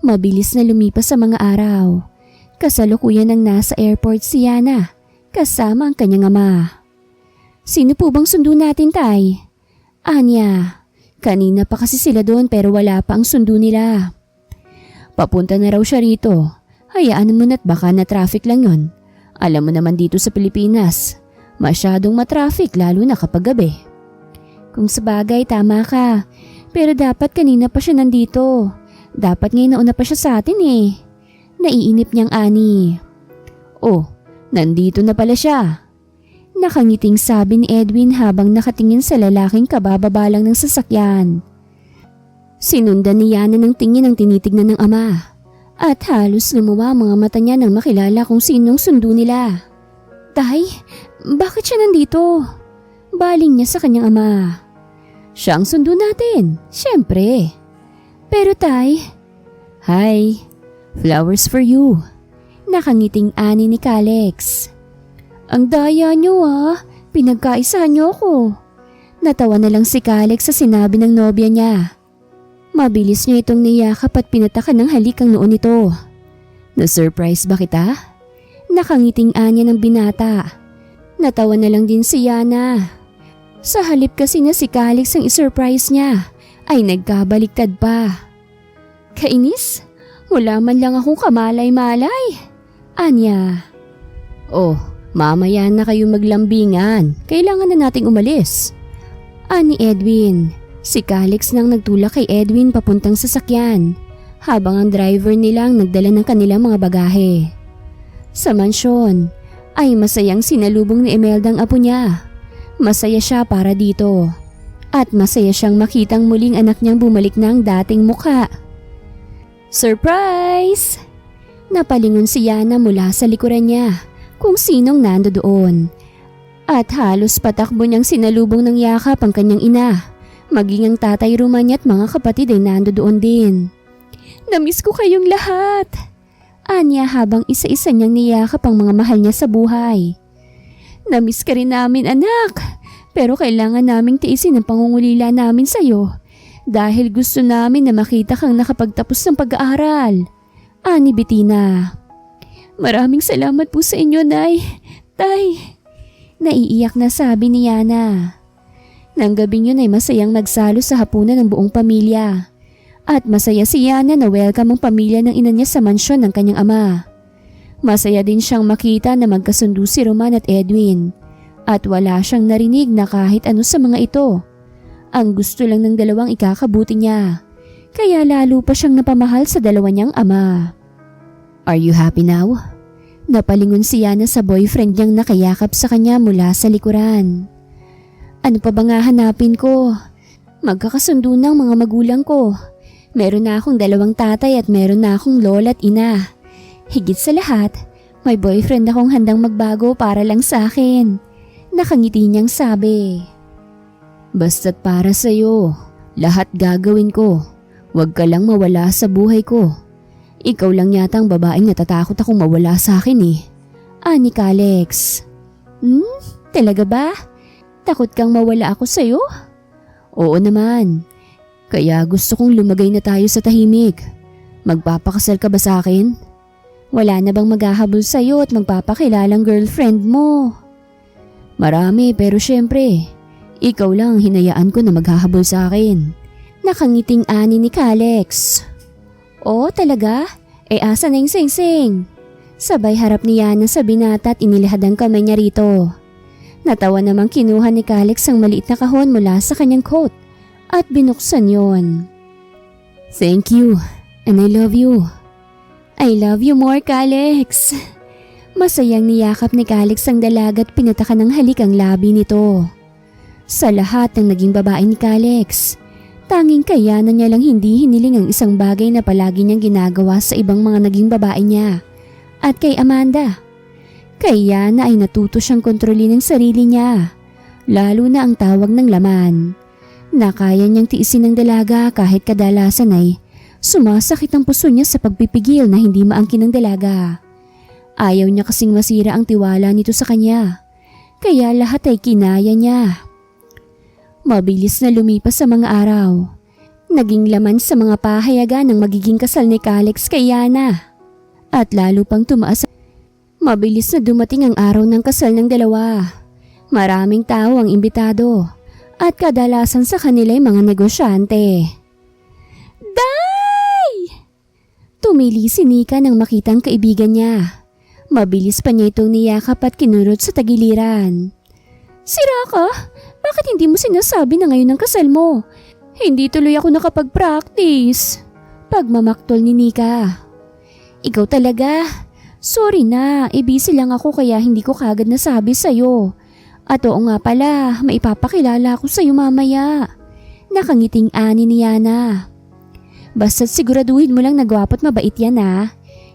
Mabilis na lumipas sa mga araw. Kasalukuyan nang nasa airport si Yana kasama ang kanyang ama. Sino po bang sundo natin, Tay? Anya, kanina pa kasi sila doon pero wala pa ang sundo nila. Papunta na raw siya rito. Hayaan mo na't baka na traffic lang yon. Alam mo naman dito sa Pilipinas. Masyadong matraffic lalo na kapag gabi. Kung sabagay tama ka, pero dapat kanina pa siya nandito. Dapat ngayon nauna pa siya sa atin eh. Naiinip niyang ani. Oh, nandito na pala siya. Nakangiting sabi ni Edwin habang nakatingin sa lalaking kabababa lang ng sasakyan. Sinundan ni Yana ng tingin ang tinitignan ng ama. At halos lumuwa ang mga mata niya nang makilala kung sinong sundo nila. Tay, bakit siya nandito? Baling niya sa kanyang ama. Siya ang sundo natin, syempre. Pero tay, hi, flowers for you. Nakangiting ani ni Kalex. Ang daya niyo pinagkaisahan niyo ako. Natawa na lang si Kalex sa sinabi ng nobya niya. Mabilis niya itong niyakap at pinatakan ng halik ang noon nito. Na-surprise ba kita? Nakangiting anya ng binata. Natawa na lang din si Yana. Sa halip kasi na si Kalex ang isurprise niya, ay nagkabaliktad pa. Kainis? Wala man lang akong kamalay-malay. Anya. Oh, mamaya na kayo maglambingan. Kailangan na nating umalis. Ani Edwin. Si Kalex nang nagtulak kay Edwin papuntang sasakyan, habang ang driver nilang nagdala ng kanilang mga bagahe. Sa mansyon, ay masayang sinalubong ni Imelda ang apo niya. Masaya siya para dito. At masaya siyang makitang muling anak niyang bumalik ng dating mukha. Surprise! Napalingon si Yana mula sa likuran niya kung sinong nando doon. At halos patakbo niyang sinalubong ng yakap ang kanyang ina. Maging ang tatay Roman at mga kapatid ay nando doon din. Namiss ko kayong lahat. Anya habang isa-isa niyang niyakap ang mga mahal niya sa buhay. Namiss ka rin namin anak, pero kailangan naming tiisin ang pangungulila namin sa'yo dahil gusto namin na makita kang nakapagtapos ng pag-aaral. Ani Bettina. Maraming salamat po sa inyo, Nay. Tay. Naiiyak na sabi ni Yana. Nang gabing yun ay masayang nagsalo sa hapunan ng buong pamilya. At masaya si Yana na welcome ang pamilya ng ina niya sa mansyon ng kanyang ama. Masaya din siyang makita na magkasundo si Roman at Edwin. At wala siyang narinig na kahit ano sa mga ito. Ang gusto lang ng dalawang ikakabuti niya. Kaya lalo pa siyang napamahal sa dalawa niyang ama. Are you happy now? Napalingon si Yana sa boyfriend niyang nakayakap sa kanya mula sa likuran. Ano pa ba nga hanapin ko? Magkakasundo ng mga magulang ko. Meron na akong dalawang tatay at meron na akong lola at ina. Higit sa lahat, may boyfriend akong handang magbago para lang sa akin. Nakangiti niyang sabi. Basta't para sa'yo, lahat gagawin ko. Huwag ka lang mawala sa buhay ko. Ikaw lang yata ang babaeng natatakot akong mawala sa akin Ani Kalex. Talaga ba? Takot kang mawala ako sa'yo? Oo naman. Kaya gusto kong lumagay na tayo sa tahimik. Magpapakasal ka ba sa akin? Wala na bang maghahabol sa'yo at magpapakilalang girlfriend mo? Marami pero syempre, ikaw lang hinayaan ko na maghahabol sa akin. Nakangiting ani ni Kalex. Oh, talaga? Asa na yung sing-sing? Sabay harap ni Yana sa binata at inilahad ang kamay niya rito. Natawa namang kinuha ni Kalex ang maliit na kahon mula sa kanyang coat at binuksan yon. Thank you and I love you. I love you more, Kalex. Masayang niyakap ni Kalex ang dalaga at pinatakan ng halik ang labi nito. Sa lahat ng naging babae ni Kalex, tanging kaya na niya lang hindi hiniling ang isang bagay na palagi niyang ginagawa sa ibang mga naging babae niya at kay Amanda. Kaya na ay natuto siyang kontrolin ang sarili niya, lalo na ang tawag ng laman. Na kaya niyang tiisin ng dalaga kahit kadalasan ay sumasakit ang puso niya sa pagpipigil na hindi maangkin ng dalaga. Ayaw niya kasing masira ang tiwala nito sa kanya, kaya lahat ay kinaya niya. Mabilis na lumipas sa mga araw. Naging laman sa mga pahayagan ng magiging kasal ni Kalex kay Yana. At lalo pang tumaas. Mabilis na dumating ang araw ng kasal ng dalawa. Maraming tao ang imbitado at kadalasan sa kanila ay mga negosyante. Day! Tumili si Nika nang makitang kaibigan niya. Mabilis pa niya itong niyakap at kinurot sa tagiliran. Sira ka? Bakit hindi mo sinasabi na ngayon ang kasal mo? Hindi tuloy ako nakapag-practice. Pagmamaktol ni Nika. Ikaw talaga. Sorry na, busy lang ako kaya hindi ko kagad nasabi sa'yo. At oo nga pala, maipapakilala ako sa'yo mamaya. Nakangiting ani ni Yana. Basta't siguraduhin mo lang na gwapo't mabait yan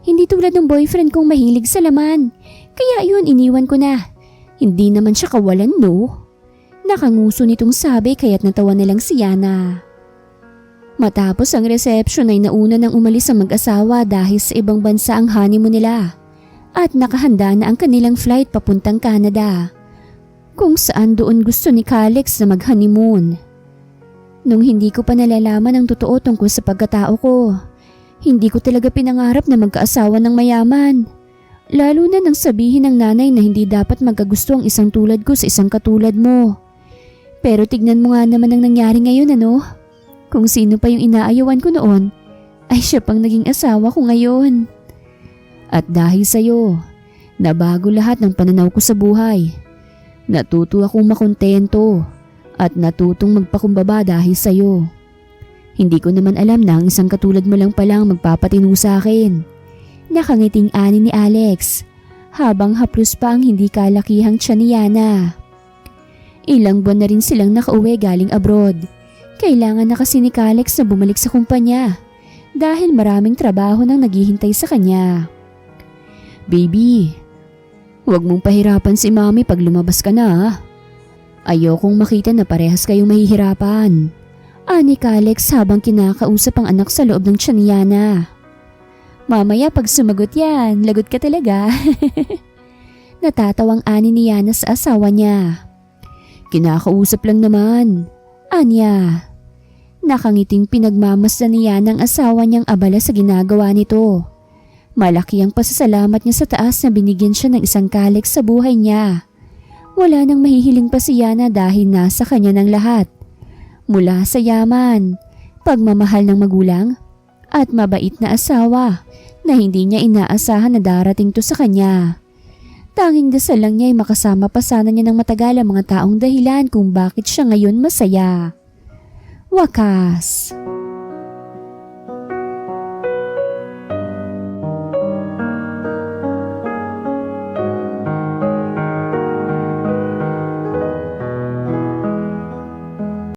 Hindi tulad ng boyfriend kong mahilig sa laman. Kaya yun, iniwan ko na. Hindi naman siya kawalan, no? Nakanguso nitong sabi kaya't natawa na lang si Yana. Matapos ang reception ay nauna nang umalis ang mag-asawa dahil sa ibang bansa ang honeymoon nila at nakahanda na ang kanilang flight papuntang Canada kung saan doon gusto ni Calix na mag-honeymoon. Nung hindi ko pa nalalaman ang totoo tungkol sa pagkatao ko, hindi ko talaga pinangarap na magkaasawa ng mayaman. Lalo na nang sabihin ng nanay na hindi dapat magkagusto ang isang tulad ko sa isang katulad mo. Pero tignan mo nga naman ang nangyari ngayon ano? Kung sino pa yung inaayawan ko noon, ay siya pang naging asawa ko ngayon. At dahil sa'yo, nabago lahat ng pananaw ko sa buhay. Natuto akong makontento at natutong magpakumbaba dahil sa'yo. Hindi ko naman alam na ang isang katulad mo lang palang magpapatino sa akin. Nakangiting ani ni Alex habang haplos pa ang hindi kalakihang tiyan ni Yana. Ilang buwan na rin silang nakauwi galing abroad. Kailangan na kasi ni Calix na bumalik sa kumpanya dahil maraming trabaho nang naghihintay sa kanya. Baby, huwag mong pahirapan si Mami pag lumabas ka na. Ayokong makita na parehas kayong mahihirapan. Ani Calix habang kinakausap ang anak sa loob ng tiyan ni Yana. Mamaya pag sumagot yan, lagot ka talaga. Natatawang ani ni Yana sa asawa niya. Kinakausap lang naman. Anya. Nakangiting pinagmamasdan niya ng asawa niyang abala sa ginagawa nito. Malaki ang pasasalamat niya sa taas na binigyan siya ng isang Calix sa buhay niya. Wala nang mahihiling pa si Yana dahil nasa kanya ng lahat. Mula sa yaman, pagmamahal ng magulang, at mabait na asawa na hindi niya inaasahan na darating to sa kanya. Tanging dasal lang niya ay makasama pa sana niya ng matagal ang mga taong dahilan kung bakit siya ngayon masaya. Wakas.